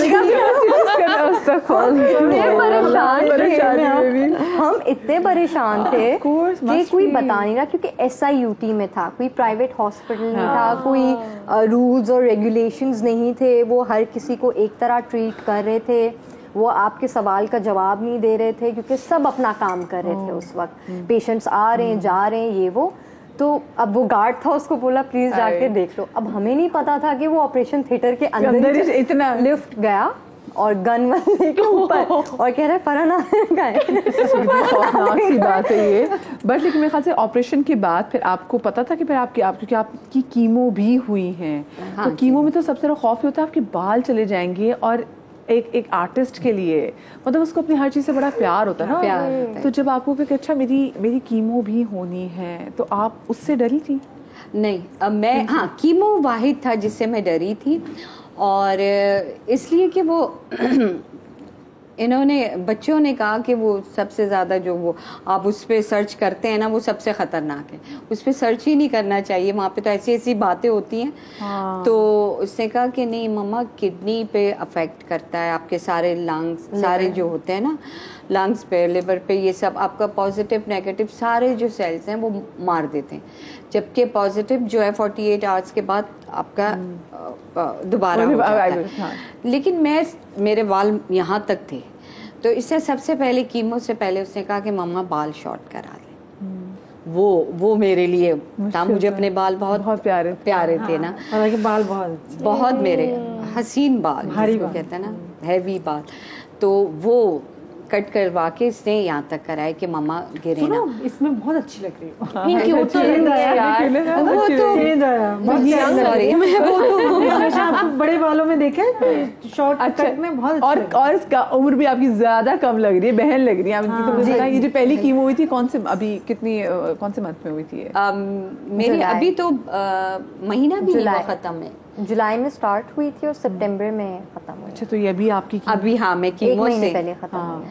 हम इतने परेशान थे कि कोई बता नहीं रहा, क्योंकि SIUT में था, कोई प्राइवेट हॉस्पिटल नहीं था, कोई रूल्स और रेगुलेशंस नहीं थे। वो हर किसी को एक तरह ट्रीट कर रहे थे, वो आपके सवाल का जवाब नहीं दे रहे थे, क्योंकि सब अपना काम कर रहे थे उस वक्त। पेशेंट्स आ रहे हैं, जा रहे हैं, ये वो। तो अब वो गार्ड था, उसको बोला प्लीज जाके देख लो। अब हमें नहीं पता था कि वो ऑपरेशन थिएटर के अंदर इतना लिफ्ट गया और गन के ऊपर और कह रहा है फरहा नादिर का है। सी बात है ये। बट लेकिन मेरे ख्याल से ऑपरेशन के बाद फिर आपको पता था कि फिर क्योंकि आपकी कीमो भी हुई है, तो कीमो में तो सबसे बड़ा खौफ होता है आपके बाल चले जाएंगे। और एक आर्टिस्ट के लिए मतलब उसको अपनी हर चीज़ से बड़ा प्यार होता है ना, प्यार होता है। तो जब आपको कि अच्छा मेरी कीमो भी होनी है, तो आप उससे डरी थी? नहीं, मैं हाँ कीमो वाहिद था जिससे मैं डरी थी। और इसलिए कि वो इन्होंने बच्चों ने कहा कि वो सबसे ज़्यादा जो वो आप उस पर सर्च करते हैं ना, वो सबसे ख़तरनाक है, उस पर सर्च ही नहीं करना चाहिए, वहाँ पे तो ऐसी ऐसी बातें होती हैं। हाँ। तो उसने कहा कि नहीं मम्मा, किडनी पे अफेक्ट करता है, आपके सारे लंग्स सारे जो होते हैं ना, लंग्स पे, लिवर पे, ये सब आपका पॉजिटिव नेगेटिव सारे जो सेल्स हैं वो मार देते हैं। जबकि पॉजिटिव जो है 48 आवर्स के बाद आपका दोबारा हो जाता है। लेकिन मेरे बाल यहाँ तक थे, तो इससे सबसे पहले कीमो से पहले उसने कहा कि मम्मा बाल शॉर्ट करा ले। वो मेरे लिए था, मुझे अपने बाल बहुत प्यारे थे ना। हालांकि बाल बहुत मेरे हसीन बाल जिसको कहते हैं ना, हैवी बाल। तो वो कट करवा के इसने यहाँ तक कराया कि मम्मा गिरे ना। इसमें बहुत अच्छी लग रही है। बड़े बालों में देखे शॉर्ट कट में बहुत और इसका उम्र भी आपकी ज्यादा कम लग रही है, बहन लग रही है। ये जो पहली कीमो हुई थी कौन से मंथ में हुई थी? मेरी अभी तो महीना भी खत्म है, जुलाई में स्टार्ट हुई थी और सितंबर में खत्म हुई। अच्छा, तो ये भी आपकी अभी हाँ मैं कीमो से पहले खत्म हुई।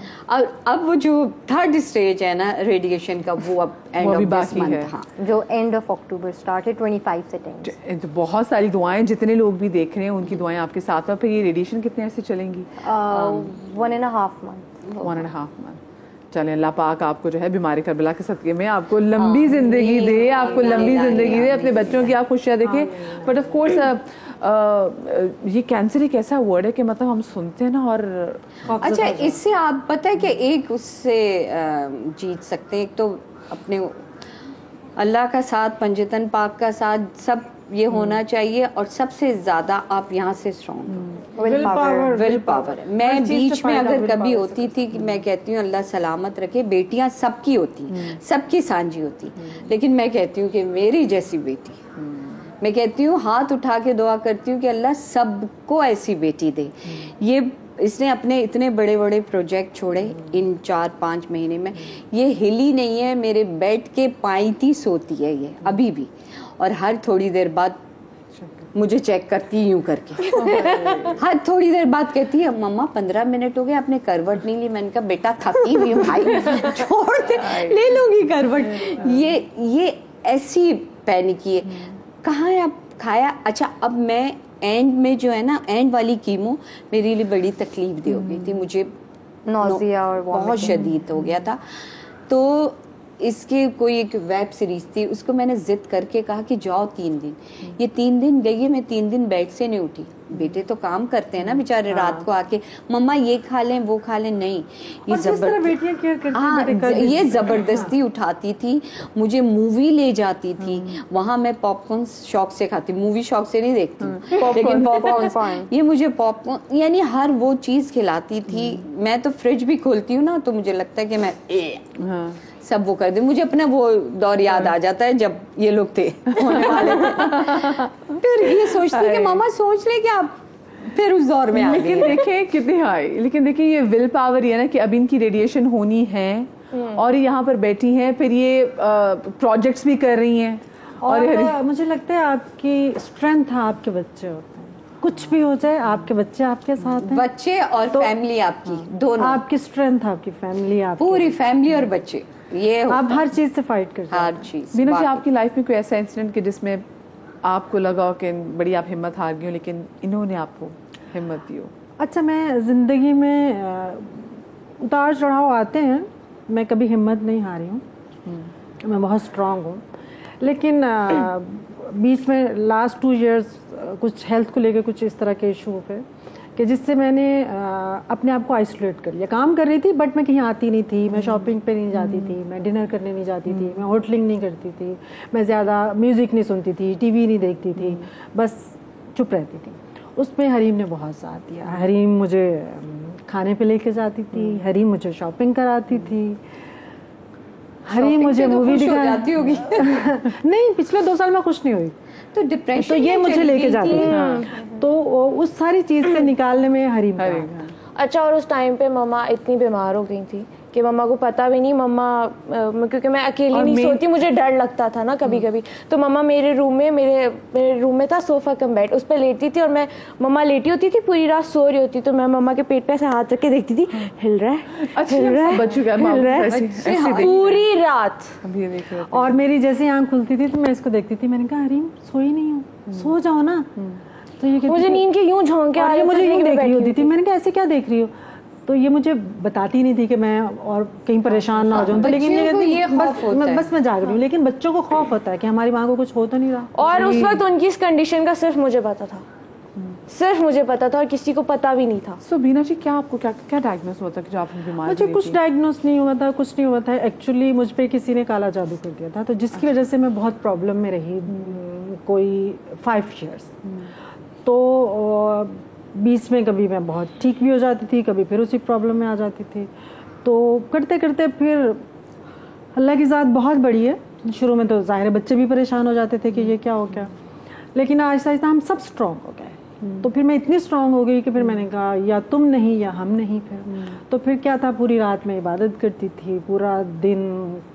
अब वो जो 3rd स्टेज है ना रेडिएशन का, वो अब एंड ऑफ दिस मंथ, हाँ जो एंड ऑफ अक्टूबर स्टार्टेड 25 से 10। तो बहुत सारी दुआएं, जितने लोग भी देख रहे हैं उनकी दुआएं आपके साथ हैं। फिर ये रेडिएशन कितने अर्से चलेंगी? 1.5 मंथ। 1.5 मंथ। चले, अल्लाह पाक आपको जो है बीमारी करबला के सदके में आपको लंबी जिंदगी दे, आपको लंबी जिंदगी दे, अपने बच्चों की आप खुशियाँ देखें। बट ऑफ कोर्स ये कैंसर एक ऐसा वर्ड है कि मतलब हम सुनते हैं ना, और अच्छा इससे आप पता है कि एक उससे जीत सकते हैं, एक तो अपने अल्लाह का साथ, पंजतन पाक का साथ, सब ये होना चाहिए। और सबसे ज्यादा आप यहाँ से स्ट्रॉन्ग विल पावर। मैं बीच में अगर कभी होती थी कि मैं कहती हूँ अल्लाह सलामत रखे, बेटियां सबकी होती, सबकी सांझी होती, लेकिन मैं कहती हूँ कि मेरी जैसी बेटी मैं कहती हूँ हाथ उठा के दुआ करती हूँ कि अल्लाह सबको ऐसी बेटी दे। ये इसने अपने इतने बड़े बड़े प्रोजेक्ट छोड़े इन 4-5 महीने में, ये हिली नहीं है, मेरे बेड के पाईती सोती है ये अभी भी, और हर थोड़ी देर बाद मुझे चेक करती है यूं करके हर थोड़ी देर बाद कहती है मम्मा 15 मिनट हो गए आपने करवट नहीं ली। मैंने कहा बेटा थकी हुई हूं भाई, छोड़ दे, ले लूंगी करवट। ये ऐसी पैनिकी है। कहाँ है आप खाया? अच्छा अब मैं एंड में जो है ना, एंड वाली कीमो मेरे लिए बड़ी तकलीफ दे हो गई थी, मुझे नौजिया और बहुत शदीद हो गया था। तो इसकी कोई एक वेब सीरीज थी, उसको मैंने जिद करके कहा कि जाओ 3 दिन। ये 3 दिन गई है, मैं 3 दिन बेड से नहीं उठी। बेटे तो काम करते हैं ना बेचारे, रात को आके मम्मा ये खा लें वो खा लें, नहीं ये ये जबरदस्ती उठाती थी, मुझे मूवी ले जाती थी, वहां मैं पॉपकॉर्न शौक से खाती, मूवी शौक से नहीं देखती, लेकिन पॉपकॉर्न ये मुझे पॉपकॉर्न यानी हर वो चीज खिलाती थी। मैं तो फ्रिज भी खोलती हूँ ना तो मुझे लगता है कि मैं सब वो कर दे। मुझे अपना वो दौर याद आ जाता है जब ये लोग थे होने वाले थे। फिर ये सोचती कि मामा सोच ले कि आप फिर उस दौर में आ गए। लेकिन देखें कितनी हाई, लेकिन देखिए ये विल पावर ये ना कि अब इनकी रेडिएशन होनी है और यहाँ पर बैठी हैं, फिर ये प्रोजेक्ट्स भी कर रही हैं और मुझे लगता है आपकी स्ट्रेंथ है आपके बच्चे होते हैं, कुछ भी हो जाए आपके बच्चे आपके साथ हैं। बच्चे और तो फैमिली आपकी दोनों, आपकी स्ट्रेंथ आपकी फैमिली, आपकी पूरी फैमिली और बच्चे, ये आप हर चीज से फाइट करते हैं। हर चीज। बीना जी आपकी लाइफ में कोई ऐसा इंसिडेंट कि जिसमें आपको लगा हो कि बड़ी आप हिम्मत हार गई हो लेकिन इन्होंने आपको हिम्मत दी हो? अच्छा, मैं जिंदगी में उतार चढ़ाव आते हैं, मैं कभी हिम्मत नहीं हारी हूँ, मैं बहुत स्ट्रांग हूँ। लेकिन बीच में लास्ट 2 इयर्स कुछ हेल्थ को लेकर कुछ इस तरह के इशू हुए कि जिससे मैंने अपने आप को आइसोलेट कर लिया। काम कर रही थी बट मैं कहीं आती नहीं थी, मैं शॉपिंग पे नहीं जाती थी, मैं डिनर करने नहीं जाती थी, मैं होटलिंग नहीं करती थी, मैं ज़्यादा म्यूज़िक नहीं सुनती थी, टीवी नहीं देखती थी, बस चुप रहती थी। उसमें हरीम ने बहुत साथ दिया। हरीम मुझे खाने पे लेके जाती थी, हरीम मुझे शॉपिंग कराती थी, हरीम मुझे मूवी दिखाती होगी नहीं, पिछले 2 साल में खुश नहीं हुई तो डिप्रेशन, तो ये मुझे लेके जाती है। तो उस सारी चीज से निकालने में हरीम। अच्छा, और उस टाइम पे मम्मा इतनी बीमार हो गई थी कि मम्मा को पता भी नहीं, मम्मा क्योंकि मैं अकेली नहीं सोती, मुझे डर लगता था ना कभी कभी, तो मम्मा मेरे रूम में था सोफा कम बेड, उस पर लेटी थी और मैं मम्मा लेटी होती थी पूरी रात सो रही होती, तो मैं मम्मा के पेट पे ऐसे हाथ रख के देखती थी, हिल रहा है हिल रहा है पूरी रात। और मेरी जैसे आँख खुलती थी तो मैं इसको देखती थी, मैंने कहा हरीम सोई नहीं हूँ, सो जाओ ना। तो ये मुझे नींद के यूं झोंके आ रहे, मुझे यूं देख रही होती थी। मैंने कहा ऐसे क्या देख रही हो? तो ये मुझे बताती नहीं थी कि मैं और कहीं परेशान ना हो जाऊं। तो लेकिन ये बस मैं जाग रही हूँ, लेकिन बच्चों को खौफ होता है कि हमारी माँ को कुछ हो तो नहीं रहा। और उस वक्त उनकी इस कंडीशन का सिर्फ मुझे पता था, सिर्फ मुझे पता था और किसी को पता भी नहीं था। सो बीना जी क्या आपको क्या डायग्नोस हुआ था कि जो आप बीमार? मुझे कुछ डायग्नोस नहीं हुआ था, कुछ नहीं हुआ था। एक्चुअली मुझ पे किसी ने काला जादू कर दिया था, तो जिसकी वजह से मैं बहुत प्रॉब्लम में रही कोई 5 years। तो बीच में कभी मैं बहुत ठीक भी हो जाती थी, कभी फिर उसी प्रॉब्लम में आ जाती थी। तो करते करते फिर अल्लाह की ज़ात बहुत बड़ी है। शुरू में तो ज़ाहिर है बच्चे भी परेशान हो जाते थे कि ये क्या हो गया, लेकिन आहिस्ता आहिस्ता हम सब स्ट्रॉन्ग हो गए। तो फिर मैं इतनी स्ट्रॉन्ग हो गई कि फिर मैंने कहा या तुम नहीं या हम नहीं। तो फिर क्या था, पूरी रात में इबादत करती थी, पूरा दिन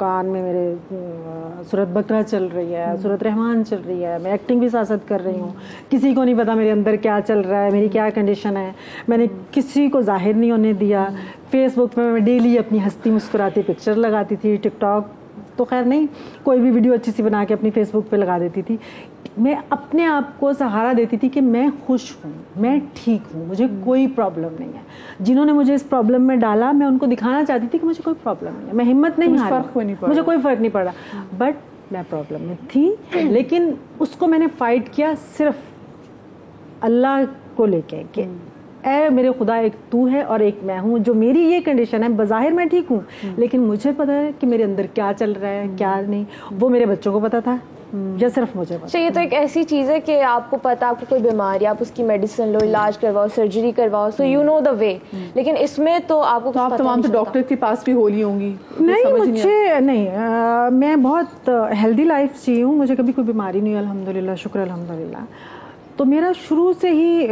कान में मेरे सूरत बकरा चल रही है, सूरत रहमान चल रही है, मैं एक्टिंग भी साथ साथ कर रही हूँ। किसी को नहीं पता मेरे अंदर क्या चल रहा है, मेरी क्या कंडीशन है, मैंने किसी को जाहिर नहीं होने दिया। फेसबुक में मैं डेली अपनी हंसती मुस्कुराती पिक्चर लगाती थी। टिकटॉक तो खैर नहीं, कोई भी वीडियो अच्छी सी बना के अपनी फेसबुक पे लगा देती थी। मैं अपने आप को सहारा देती थी कि मैं खुश हूँ, मैं ठीक हूँ, मुझे कोई प्रॉब्लम नहीं है। जिन्होंने मुझे इस प्रॉब्लम में डाला, मैं उनको दिखाना चाहती थी कि मुझे कोई प्रॉब्लम नहीं है, मैं हिम्मत नहीं हारी, मुझे कोई फ़र्क नहीं पड़ा। बट मैं प्रॉब्लम में थी, लेकिन उसको मैंने फाइट किया सिर्फ अल्लाह को लेके कि ऐ मेरे खुदा, एक तू है और एक मैं हूँ। जो मेरी ये कंडीशन है, बज़ाहिर मैं ठीक हूँ, लेकिन मुझे पता है कि मेरे अंदर क्या चल रहा है क्या नहीं। वो मेरे बच्चों को पता था या सिर्फ मुझे पता। तो ये तो एक ऐसी चीज़ है कि आपको पता, आपको कोई बीमारी, आप उसकी मेडिसिन लो, इलाज करवाओ, सर्जरी करवाओ, so you know the way. लेकिन इसमें तो आपको तो आप तमाम तो डॉक्टर के पास भी होली होंगी? नहीं, मुझे नहीं, मैं बहुत हेल्दी लाइफ जी हूँ, मुझे कभी कोई बीमारी नहीं है, अल्हम्दुलिल्लाह, शुक्र अल्हम्दुलिल्लाह। तो मेरा शुरू से ही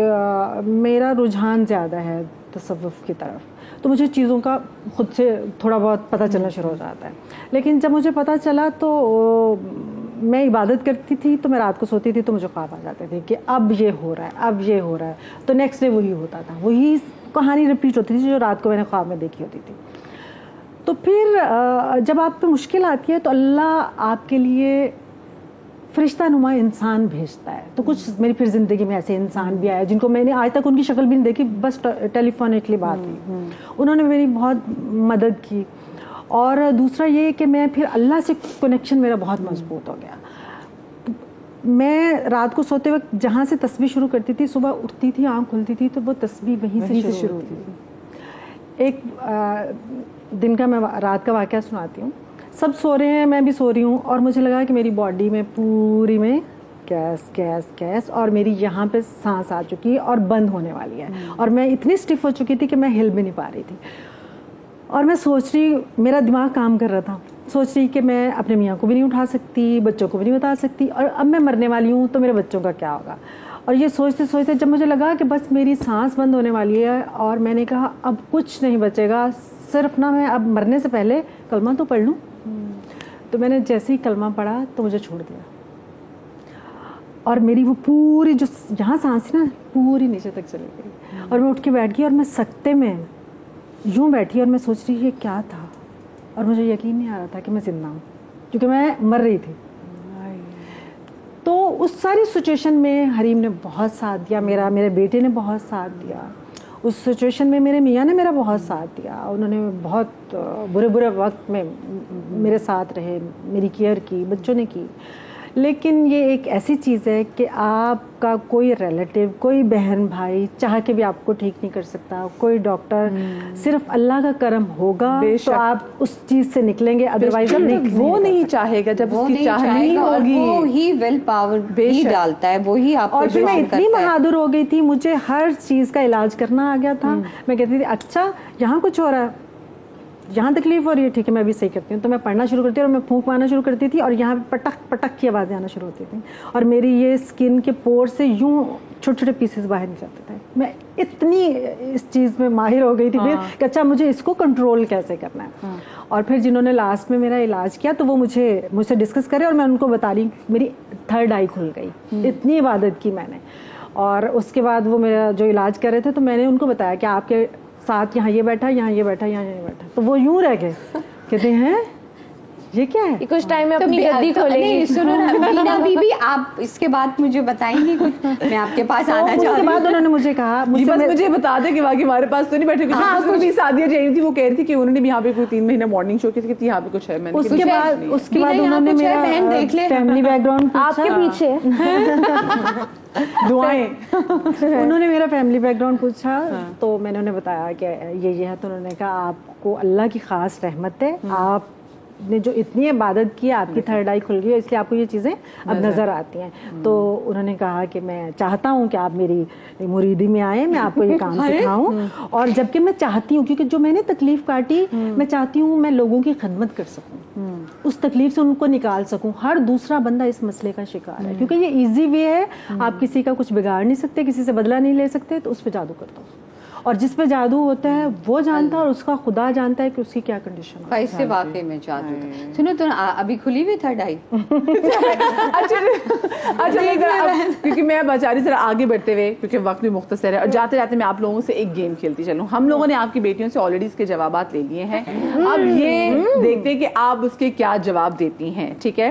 मेरा रुझान ज़्यादा है तसव्वुफ़ की तरफ, तो मुझे चीज़ों का खुद से थोड़ा बहुत पता चलना शुरू हो जाता है। लेकिन जब मुझे पता चला तो मैं इबादत करती थी, तो मैं रात को सोती थी तो मुझे ख्वाब आ जाते थे कि अब ये हो रहा है, अब ये हो रहा है, तो नेक्स्ट डे वही होता था, वही कहानी रिपीट होती थी जो रात को मैंने ख्वाब में देखी होती थी। तो फिर जब आप पे मुश्किल आती है तो अल्लाह आपके लिए फरिश्ता नुमा इंसान भेजता है। तो कुछ मेरी फिर ज़िंदगी में ऐसे इंसान भी आए जिनको मैंने आज तक उनकी शक्ल भी नहीं देखी, बस टेलीफोनिकली बात हुई, उन्होंने मेरी बहुत मदद की। और दूसरा ये कि मैं फिर अल्लाह से कनेक्शन मेरा बहुत मजबूत हो गया। मैं रात को सोते वक्त जहाँ से तस्बीह शुरू करती थी, सुबह उठती थी, आँख खुलती थी तो वो तस्बीह वहीं से शुरू होती थी। एक दिन का मैं रात का वाक़या सुनाती हूँ। सब सो रहे हैं, मैं भी सो रही हूँ, और मुझे लगा कि मेरी बॉडी में पूरी में गैस गैस गैस, और मेरी यहाँ पे सांस आ चुकी है और बंद होने वाली है, और मैं इतनी स्टिफ हो चुकी थी कि मैं हिल भी नहीं पा रही थी। और मैं सोच रही, मेरा दिमाग काम कर रहा था, सोच रही कि मैं अपने मियाँ को भी नहीं उठा सकती, बच्चों को भी नहीं बता सकती, और अब मैं मरने वाली हूँ तो मेरे बच्चों का क्या होगा। और ये सोचते सोचते जब मुझे लगा कि बस मेरी सांस बंद होने वाली है, और मैंने कहा अब कुछ नहीं बचेगा, सिर्फ ना मैं अब मरने से पहले कलमा तो पढ़ लूँ। तो मैंने जैसे ही कलमा पढ़ा तो मुझे छोड़ दिया, और मेरी वो पूरी जो यहाँ सांस ना पूरी नीचे तक चली गई, और मैं उठ के बैठ गई, और मैं सकते में यूँ बैठी और मैं सोच रही ये क्या था, और मुझे यकीन नहीं आ रहा था कि मैं जिंदा हूँ, क्योंकि मैं मर रही थी। तो उस सारी सिचुएशन में हरीम ने बहुत साथ दिया, मेरे बेटे ने बहुत साथ दिया। उस सिचुएशन में मेरे मियाँ ने मेरा बहुत साथ दिया, उन्होंने बहुत बुरे बुरे वक्त में मेरे साथ रहे, मेरी केयर की, बच्चों ने की। लेकिन ये एक ऐसी चीज़ है कि आपका कोई रिलेटिव, कोई बहन भाई चाह के भी आपको ठीक नहीं कर सकता, कोई डॉक्टर, सिर्फ अल्लाह का करम होगा तो आप उस चीज़ से निकलेंगे, अदरवाइज वो नहीं चाहेगा, जब उसकी चाह नहीं होगी, वो ही विल पावर ही डालता है, वो ही आपको। और फिर मैं इतनी बहादुर हो गई थी, मुझे हर चीज़ का इलाज करना आ गया था। मैं कहती थी अच्छा यहाँ कुछ हो रहा है, यहाँ तकलीफ हो रही है, ठीक है मैं भी सही करती हूँ, तो मैं पढ़ना शुरू करती थी और मैं फूंक मारना शुरू करती थी, और यहाँ पे पटक पटक की आवाज़ें आना शुरू होती थी, और मेरी ये स्किन के पोर से यूँ छोटे छोटे पीसेस बाहर निकलते थे। मैं इतनी इस चीज़ में माहिर हो गई थी फिर कि अच्छा मुझे इसको कंट्रोल कैसे करना है। और फिर जिन्होंने लास्ट में मेरा इलाज किया तो वो मुझसे डिस्कस करे, और मैं उनको बता रही मेरी थर्ड आई खुल गई, इतनी इबादत की मैंने। और उसके बाद वो मेरा जो इलाज कर रहे थे तो मैंने उनको बताया कि आपके साथ यहाँ ये बैठा, यहाँ ये बैठा, यहाँ ये बैठा, तो वो यूं रह गए, कहते हैं ये क्या है। कुछ टाइम में अपनी गद्दी खोलेंगे। सुनो ना बीना बीबी, आप इसके बाद मुझे बताएंगी कुछ, मैं आपके पास आना चाहती हूँ। उसके बाद उन्होंने मुझे कहा, मुझे बता दे कि बाकी हमारे पास तो नहीं बैठे, कुछ भी शादियाँ चाहिए थी, वो कह रही थी कि उन्होंने भी यहाँ पे कोई 3 महीना मॉर्निंग शो की थी, यहाँ पे कुछ है। मैंने उसके बाद उन्होंने मेरा फैमिली बैकग्राउंड आपके पीछे दुआएं उन्होंने मेरा फैमिली बैकग्राउंड पूछा, तो मैंने उन्हें बताया कि ये है, तो उन्होंने कहा आपको अल्लाह की खास रहमत है, आपने जो इतनी इबादत की, आपकी थर्ड आई खुल गई है, इसलिए आपको ये चीज़ें अब नज़र आती हैं। तो उन्होंने कहा कि मैं चाहता हूँ कि आप मेरी मुरीदी में आए, मैं आपको ये काम सिखाऊं, और जबकि मैं चाहती हूँ, क्योंकि जो मैंने तकलीफ काटी, मैं चाहती हूँ मैं लोगों की खिदमत कर सकूँ, उस तकलीफ से उनको निकाल सकूं। हर दूसरा बंदा इस मसले का शिकार है, क्योंकि ये इजी वे है, आप किसी का कुछ बिगाड़ नहीं सकते, किसी से बदला नहीं ले सकते, तो उस पर जादू कर दो, और जिस पे जादू होता है वो जानता है, और उसका खुदा जानता है कि उसकी क्या कंडीशन है। कैसे वाकई में जादू। सुनो तो अभी खुली हुई थर्ड आई। अच्छा क्योंकि मैं बेचारी जरा आगे बढ़ते हुए, क्योंकि वक्त भी मुख्तसर है, और जाते जाते मैं आप लोगों से एक गेम खेलती चलूं। हम लोगों ने आपकी बेटियों से ऑलरेडी इसके जवाब ले लिए हैं, अब ये देखते हैं कि आप उसके क्या जवाब देती हैं, ठीक है।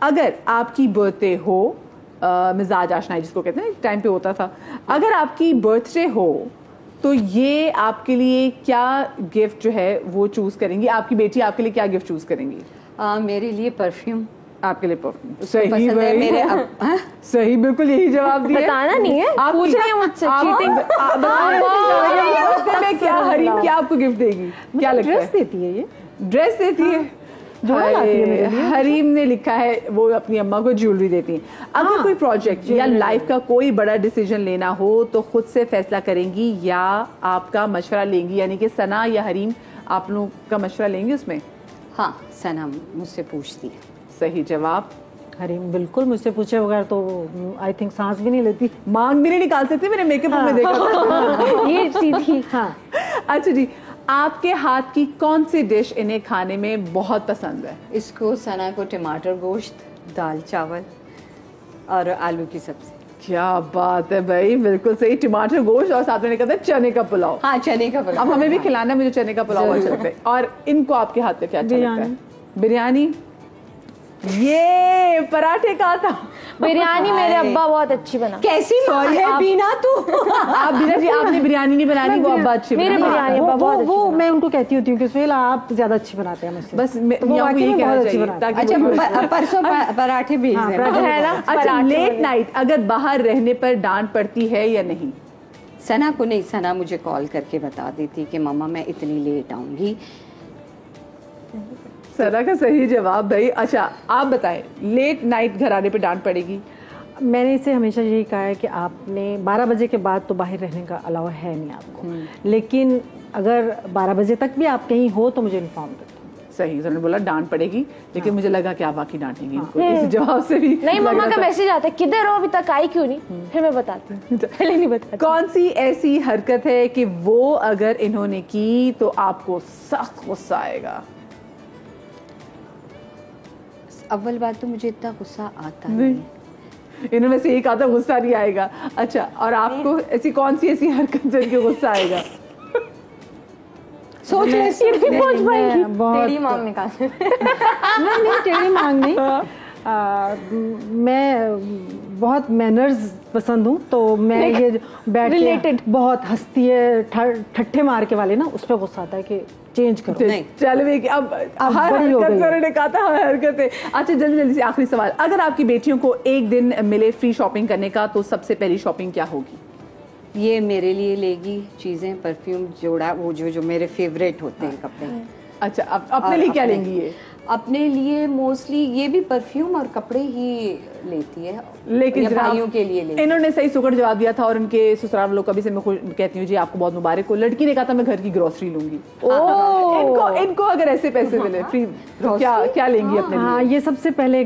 अगर आपकी बर्थडे हो, मिजाज आशनाई जिसको कहते हैं, टाइम पे होता था, अगर आपकी बर्थडे हो तो ये आपके लिए क्या गिफ्ट जो है वो चूज करेंगी? आपकी बेटी आपके लिए क्या गिफ्ट चूज करेंगी? मेरे लिए परफ्यूम। आपके लिए परफ्यूम, सही है मेरे सही, बिल्कुल यही जवाब दिया। बताना नहीं है, आप पूछ रहे हैं मुझसे चीटिंग। क्या हरीम क्या आपको गिफ्ट देगी? क्या लगता है? ड्रेस देती है, ये ड्रेस देती है। जोड़ा लाती है मेरे लिए। हरीम ने लिखा है वो अपनी अम्मा को ज्वेलरी देती हैं। अगर कोई प्रोजेक्ट या लाइफ का कोई बड़ा डिसीजन लेना हो तो खुद से फैसला करेंगी या आपका मशवरा लेंगी, यानी कि सना या हरीम आप लोगों का मशवरा लेंगी उसमें? हाँ, सना मुझसे पूछती है। सही जवाब। हरीम बिल्कुल मुझसे पूछे बगैर तो आई थिंक सांस भी नहीं लेती, मांग भी नहीं निकाल सकती, मैंने मेकअप में देखा था। ये सीधी। हाँ, अच्छा जी, आपके हाथ की कौन सी डिश इन्हें खाने में बहुत पसंद है? इसको सना को टमाटर गोश्त, दाल चावल और आलू की सब्जी। क्या बात है भाई, बिल्कुल सही। टमाटर गोश्त और साथ में कहते हैं चने का पुलाव। हाँ, चने का पुलाव। अब हमें भी खिलाना है, मुझे चने का पुलाव अच्छा लगता है। और इनको आपके हाथ का क्या अच्छा लगता है? बिरयानी। ये पराठे का था। बिरयानी मेरे अब्बा बहुत अच्छी बना। कैसी सॉरी है बीना तू। आप बीना जी, आपने बिरयानी नहीं बनानी, वो अब्बा अच्छी मेरे बनाती हैं। बिरयानी अब्बा बहुत अच्छी वो मैं उनको कहती होती हूँ कि सुहेल आप ज्यादा अच्छी बनाते हैं मुझसे। बस तो वो यहाँ वाकई यही में कहना बहुत अच्छी चाहिए बनाते हैं। ताकि अच्छा, परसों पराठे भेज देना। है ना। अच्छा, पराठे लेट वाले। नाइट अगर बाहर रहने पर डांट पड़ती है या नहीं? सना को नहीं, सना मुझे कॉल करके बता देती कि मम्मा मैं इतनी लेट आऊंगी। सना का सही जवाब भाई। अच्छा आप बताएं, लेट नाइट घर आने पे डांट पड़ेगी? मैंने इसे हमेशा यही कहा है कि आपने 12 बजे के बाद तो बाहर रहने का अलावा है नहीं आपको, लेकिन अगर 12 बजे तक भी आप कहीं हो तो मुझे इन्फॉर्म कर दो। सही, उन्होंने बोला डांट पड़ेगी, लेकिन मुझे लगा कि आप बाकी डांटेंगी इनको। इस जवाब से भी नहीं, लग मम्मा रहा का था। मैसेज आता है किधर हो, अभी तक आई क्यों नहीं? फिर मैं बताती हूँ, पहले नहीं बताती। कौन सी ऐसी हरकत है कि वो अगर इन्होंने की तो आपको सख्त गुस्सा आएगा? अव्वल बात तो मुझे इतना गुस्सा आता नहीं है। इन्होंने से एक आधा गुस्सा नहीं आएगा। अच्छा, और आपको ऐसी कौन सी ऐसी हरकत है कि गुस्सा आएगा? सोच ले, टेढ़ी मांग निकाल। नहीं टेढ़ी मांग नहीं। मैं बहुत मैनर्स पसंद हूँ, तो मैं ये बैठ के बहुत हंसती है ठट्ठे मार के वाले ना, उस पर गुस्सा आता है कि चेंज करो। नहीं। चलो अब हर बड़ी हो हरकत गई। से उन्होंने कहा था हर हरकत है। अच्छा जल्दी जल्दी से आखिरी सवाल, अगर आपकी बेटियों को एक दिन मिले फ्री शॉपिंग करने का तो सबसे पहली शॉपिंग क्या होगी? ये मेरे लिए लेगी चीजें, परफ्यूम जोड़ा, वो जो मेरे फेवरेट होते हैं कपड़े। अच्छा, अपने लिए क्या लेंगी ये? अपने लिए मोस्टली ये भी परफ्यूम और कपड़े ही लेती है, लेकिन या जनाब, भाइयों के लिए लेती है। इन्होंने सही सुकड़ जवाब दिया था और उनके ससुराल लोग कभी से मैं कहती हूँ जी आपको बहुत मुबारक हो। लड़की ने कहा था मैं घर की ग्रोसरी लूंगी। इनको अगर ऐसे पैसे मिले फ्री तो क्या लेंगी अपने लिए? हाँ, ये सबसे पहले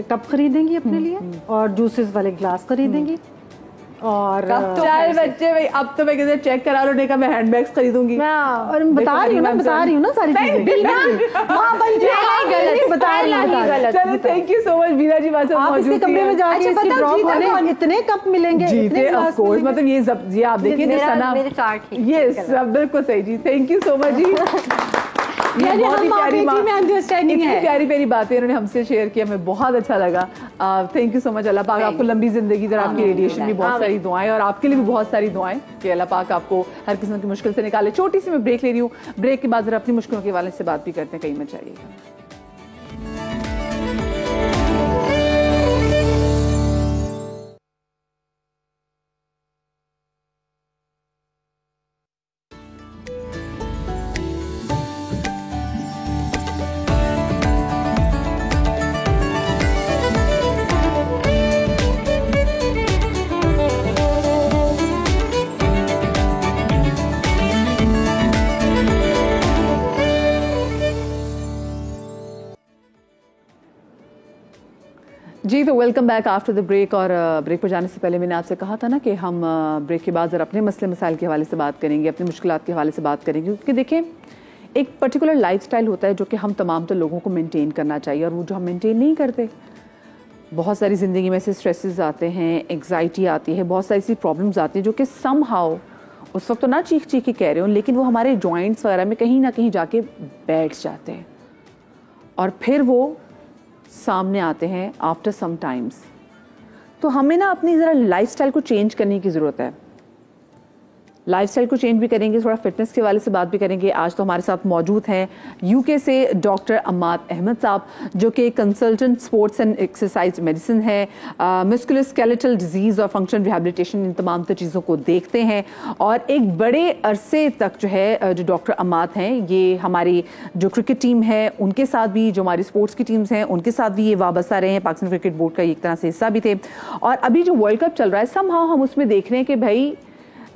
कप खरीदेंगी अपने लिए और जूसेस वाले ग्लास खरीदेंगी। और चार बच्चे भाई, अब तो मैं किसी चेक करा लो, नहीं कहा मैं हैंडबैग्स खरीदूंगी। और बता रही हूँ ना सारी चीजें। चलो थैंक यू सो मच बीना जी, वहाँ आप इसके कमरे में जाके इसकी ड्रॉप होने इतने कप मिलेंगे, जीते ऑफ कोर्स, मतलब ये आप देखिए सना, ये सब बिल्कुल सही जी। थैंक यू सो मच जी। ये बहुत ही प्यारी प्यारी प्यारी बातें इन्होंने हमसे शेयर किया, हमें बहुत अच्छा लगा। Thank you so much. Allah पाक आपको लंबी जिंदगी दे, आपकी रेडिएशन भी बहुत सारी दुआएं और आपके लिए भी बहुत सारी दुआएं कि अल्लाह पाक आपको हर किस्म की मुश्किल से निकाले। छोटी सी मैं ब्रेक ले रही हूँ, ब्रेक के बाद जरा अपनी मुश्किलों के हवाले से बात भी करते हैं, कहीं मत जाइएगा। जी तो welcome back after the break. और ब्रेक पर जाने से पहले मैंने आपसे कहा था ना कि हम ब्रेक के बाद जरा अपने मसले मसाइल के हवाले से बात करेंगे, अपनी मुश्किलात के हवाले से बात करेंगे, क्योंकि देखें एक पर्टिकुलर लाइफस्टाइल होता है जो कि हम तमाम तो लोगों को मेंटेन करना चाहिए, और वो जो हम मेंटेन नहीं करते, बहुत सारी ज़िंदगी में से स्ट्रेसेस आते हैं, एग्जाइटी आती है, बहुत सारी ऐसी प्रॉब्लम्स आती हैं जो कि समहाउ उस वक्त तो ना चीख चीख के कह रहे हो, लेकिन वो हमारे जॉइंट्स वगैरह में कहीं ना कहीं जाके बैठ जाते हैं और फिर वो सामने आते हैं आफ्टर सम टाइम्स। तो हमें ना अपनी ज़रा लाइफस्टाइल को चेंज करने की ज़रूरत है। लाइफस्टाइल को चेंज भी करेंगे, थोड़ा फिटनेस के वाले से बात भी करेंगे। आज तो हमारे साथ मौजूद हैं यूके से डॉक्टर अम्माद अहमद साहब, जो कि consultant sports and exercise medicine है, मस्कुलोस्केलेटल डिजीज़ और फंक्शन रिहेबिलिटेशन, इन तमाम चीज़ों को देखते हैं। और एक बड़े अरसे तक जो है जो डॉक्टर अम्माद हैं, ये हमारी जो क्रिकेट टीम है उनके साथ भी, जो हमारी स्पोर्ट्स की टीम्स हैं उनके साथ भी ये वाबस्ता रहे हैं, पाकिस्तान क्रिकेट बोर्ड का एक तरह से हिस्सा भी थे। और अभी जो वर्ल्ड कप चल रहा है, समहाउ हम उसमें देख रहे हैं कि भाई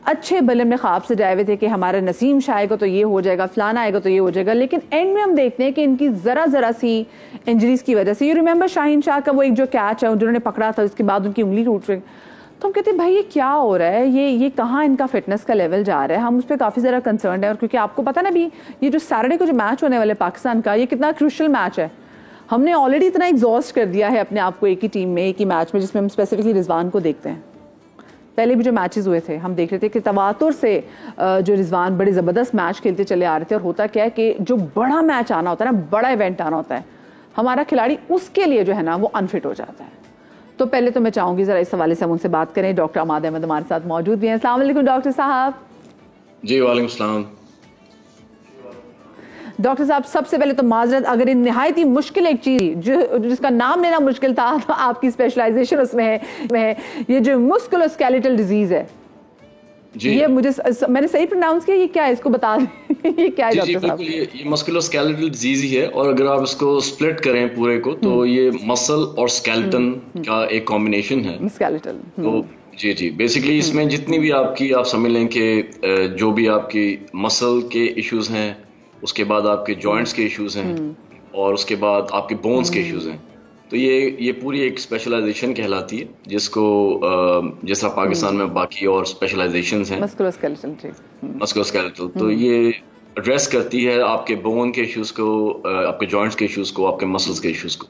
अच्छे बल्ले में ख्वाब से जाए हुए थे कि हमारा नसीम शाह आएगा तो ये हो जाएगा, फलाना आएगा तो ये हो जाएगा, लेकिन एंड में हम देखते हैं कि इनकी ज़रा सी इंजरीज की वजह से, यू रिमेंबर शाहीन शाह का वो एक जो कैच है जिन्होंने पकड़ा था, उसके बाद उनकी उंगली टूट गई, तो हम कहते हैं भाई ये क्या हो रहा है, ये कहाँ इनका फिटनेस का लेवल जा रहा है। हम उस पर काफ़ी ज़्यादा कंसर्न है। और क्योंकि आपको पता ना भी ये जो सैटरडे को जो मैच होने वाले पाकिस्तान का, ये कितना क्रूशियल मैच है। हमने ऑलरेडी इतना एग्जॉस्ट कर दिया है अपने आप को एक ही टीम में, एक ही मैच में, जिसमें हम स्पेसिफिकली रिजवान को देखते हैं। पहले भी जो मैचेस हुए थे हम देख रहे थे कि तवातुर से जो रिजवान बड़े ज़बरदस्त मैच खेलते चले आ रहे थे। और होता क्या है कि जो बड़ा मैच आना होता है ना, बड़ा इवेंट आना होता है, हमारा खिलाड़ी उसके लिए जो है ना वो अनफिट हो जाता है। तो पहले तो मैं चाहूँगी ज़रा इस हवाले से हम उनसे बात करें। डॉक्टर अम्माद अहमद हमारे साथ मौजूद भी हैं। अस्सलाम वालेकुम डॉक्टर साहब। जी वालेकुम सलाम। डॉक्टर साहब, सबसे पहले तो माजरत, अगर इन निहायत ही मुश्किल एक चीज जिसका नाम लेना मुश्किल था, तो आपकी स्पेशलाइजेशन उसमें है, ये जो मस्कुलोस्केलेटल डिजीज है, ये मैंने सही प्रोनाउंस किया? ये क्या है, इसको बता दें। ये क्या है डॉक्टर साहब? ये मस्कुलोस्केलेटल डिजीज ही है, और अगर आप इसको स्प्लिट करें पूरे को तो ये मसल और स्केलेटन का एक कॉम्बिनेशन है। स्केलेटल तो जी बेसिकली इसमें जितनी भी आपकी, आप समझ लें कि जो भी आपकी मसल के इश्यूज हैं, उसके बाद आपके जॉइंट्स के इश्यूज हैं, और उसके बाद आपके बोन्स के इश्यूज हैं, तो ये पूरी एक स्पेशलाइजेशन कहलाती है, जिसको जैसा पाकिस्तान में बाकी और स्पेशलाइजेशंस हैं, मस्कुलोस्केलेटल, तो ये एड्रेस करती है आपके बोन के इश्यूज को, आपके जॉइंट्स के इश्यूज को, आपके मसल्स के इश्यूज को।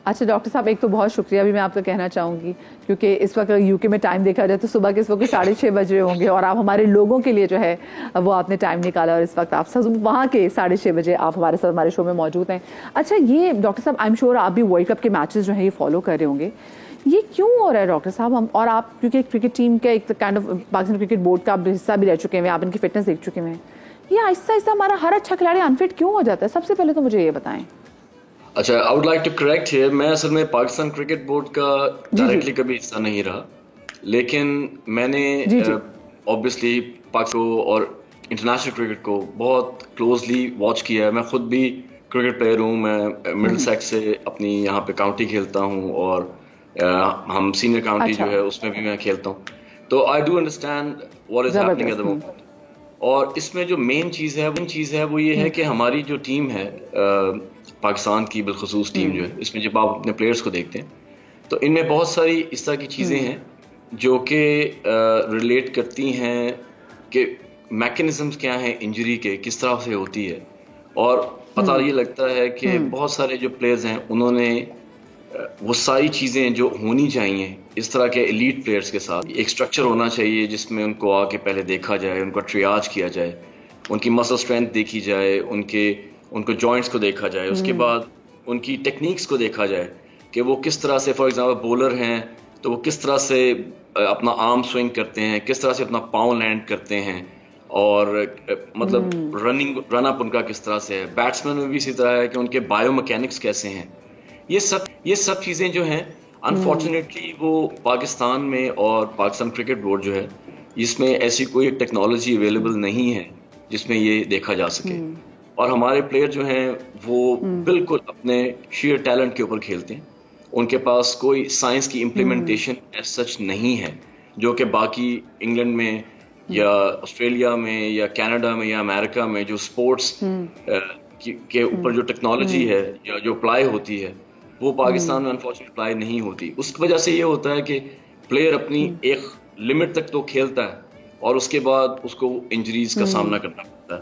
अच्छा डॉक्टर साहब, एक तो बहुत शुक्रिया भी मैं आपका कहना चाहूँगी, क्योंकि इस वक्त यूके में टाइम देखा जाए तो सुबह के इस वक्त 6:30 बज रहे होंगे, और आप हमारे लोगों के लिए जो है वो आपने टाइम निकाला, और इस वक्त आप सब वहाँ के 6:30 बजे आप हमारे साथ हमारे शो में मौजूद हैं। अच्छा, ये डॉक्टर साहब, आई एम श्योर आप भी वर्ल्ड कप के मैचेस जो हैं ये फॉलो कर रहे होंगे, ये क्यों हो रहा है डॉक्टर साहब? हम और आप क्योंकि क्रिकेट टीम का एक kind of Pakistan cricket board का हिस्सा भी रह चुके हैं, आप इनकी फिटनेस देख चुके हैं, ये आहिस्ता आहिस्ता हमारा हर अच्छा खिलाड़ी अनफिट क्यों हो जाता है? सबसे पहले तो मुझे ये बताएं। अच्छा, I would like to correct here, मैं असल में पाकिस्तान क्रिकेट बोर्ड का डायरेक्टली कभी हिस्सा नहीं रहा, लेकिन मैंने ऑब्वियसली पाक को और इंटरनेशनल क्रिकेट को बहुत क्लोजली वॉच किया है। मैं खुद भी क्रिकेट प्लेयर हूँ, मैं मिडिल सेक्स से अपनी यहाँ पे काउंटी खेलता हूँ, और हम सीनियर काउंटी जो है उसमें भी मैं खेलता हूँ, तो I do understand what is happening at the moment. और इसमें जो मेन चीज़ है वो ये है कि हमारी जो टीम है पाकिस्तान की बिलखुसूस टीम जो है, इसमें जब आप अपने प्लेयर्स को देखते हैं तो इनमें बहुत सारी इस तरह की चीज़ें हैं जो कि रिलेट करती हैं कि मैकेनिज्म्स क्या हैं इंजरी के, किस तरह से होती है, और पता ये लगता है कि बहुत सारे जो प्लेयर्स हैं उन्होंने वो सारी चीज़ें जो होनी चाहिए इस तरह के एलीट प्लेयर्स के साथ, एक स्ट्रक्चर होना चाहिए जिसमें उनको आके पहले देखा जाए, उनका ट्रियाज किया जाए, उनकी मसल स्ट्रेंथ देखी जाए, उनको जॉइंट्स को देखा जाए, उसके बाद उनकी टेक्निक्स को देखा जाए कि वो किस तरह से, फॉर एग्जांपल बॉलर हैं तो वो किस तरह से अपना आर्म स्विंग करते हैं, किस तरह से अपना पाँव लैंड करते हैं, और मतलब रन अप उनका किस तरह से है। बैट्समैन में भी इसी तरह है कि उनके बायोमैकेनिक्स कैसे हैं। ये सब चीज़ें जो हैं अनफॉर्चुनेटली वो पाकिस्तान में और पाकिस्तान क्रिकेट बोर्ड जो है, इसमें ऐसी कोई टेक्नोलॉजी अवेलेबल नहीं है जिसमें ये देखा जा सके, और हमारे प्लेयर जो हैं वो बिल्कुल अपने शेयर टैलेंट के ऊपर खेलते हैं, उनके पास कोई साइंस की इम्प्लीमेंटेशन एज सच नहीं है, जो कि बाकी इंग्लैंड में या ऑस्ट्रेलिया में या कनाडा में या अमेरिका में जो स्पोर्ट्स के ऊपर जो टेक्नोलॉजी है या जो अप्लाई होती है, वो पाकिस्तान में अनफॉर्चुनेटली अप्लाई नहीं होती। उस वजह से ये होता है कि प्लेयर अपनी एक लिमिट तक तो खेलता है, और उसके बाद उसको इंजरीज का सामना करना पड़ता है।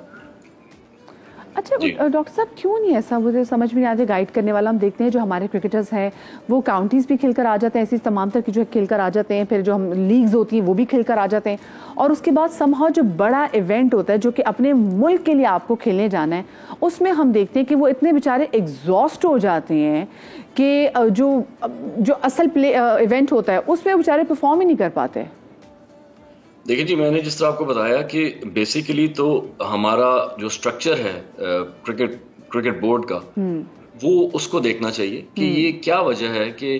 अच्छा डॉक्टर साहब, क्यों नहीं ऐसा, मुझे समझ में नहीं आता। गाइड करने वाला हम देखते हैं जो हमारे क्रिकेटर्स हैं वो काउंटीज़ भी खेलकर आ जाते हैं, ऐसी तमाम तरह की जो खेलकर आ जाते हैं, फिर जो हम लीग्स होती हैं वो भी खेलकर आ जाते हैं, और उसके बाद समहाउ जो बड़ा इवेंट होता है जो कि अपने मुल्क के लिए आपको खेलने जाना है, उसमें हम देखते हैं कि वो इतने बेचारे एग्जॉस्ट हो जाते हैं कि जो असल इवेंट होता है उसमें बेचारे परफॉर्म ही नहीं कर पाते। देखिए जी, मैंने जिस तरह आपको बताया कि बेसिकली तो हमारा जो स्ट्रक्चर है क्रिकेट बोर्ड का, वो उसको देखना चाहिए कि ये क्या वजह है कि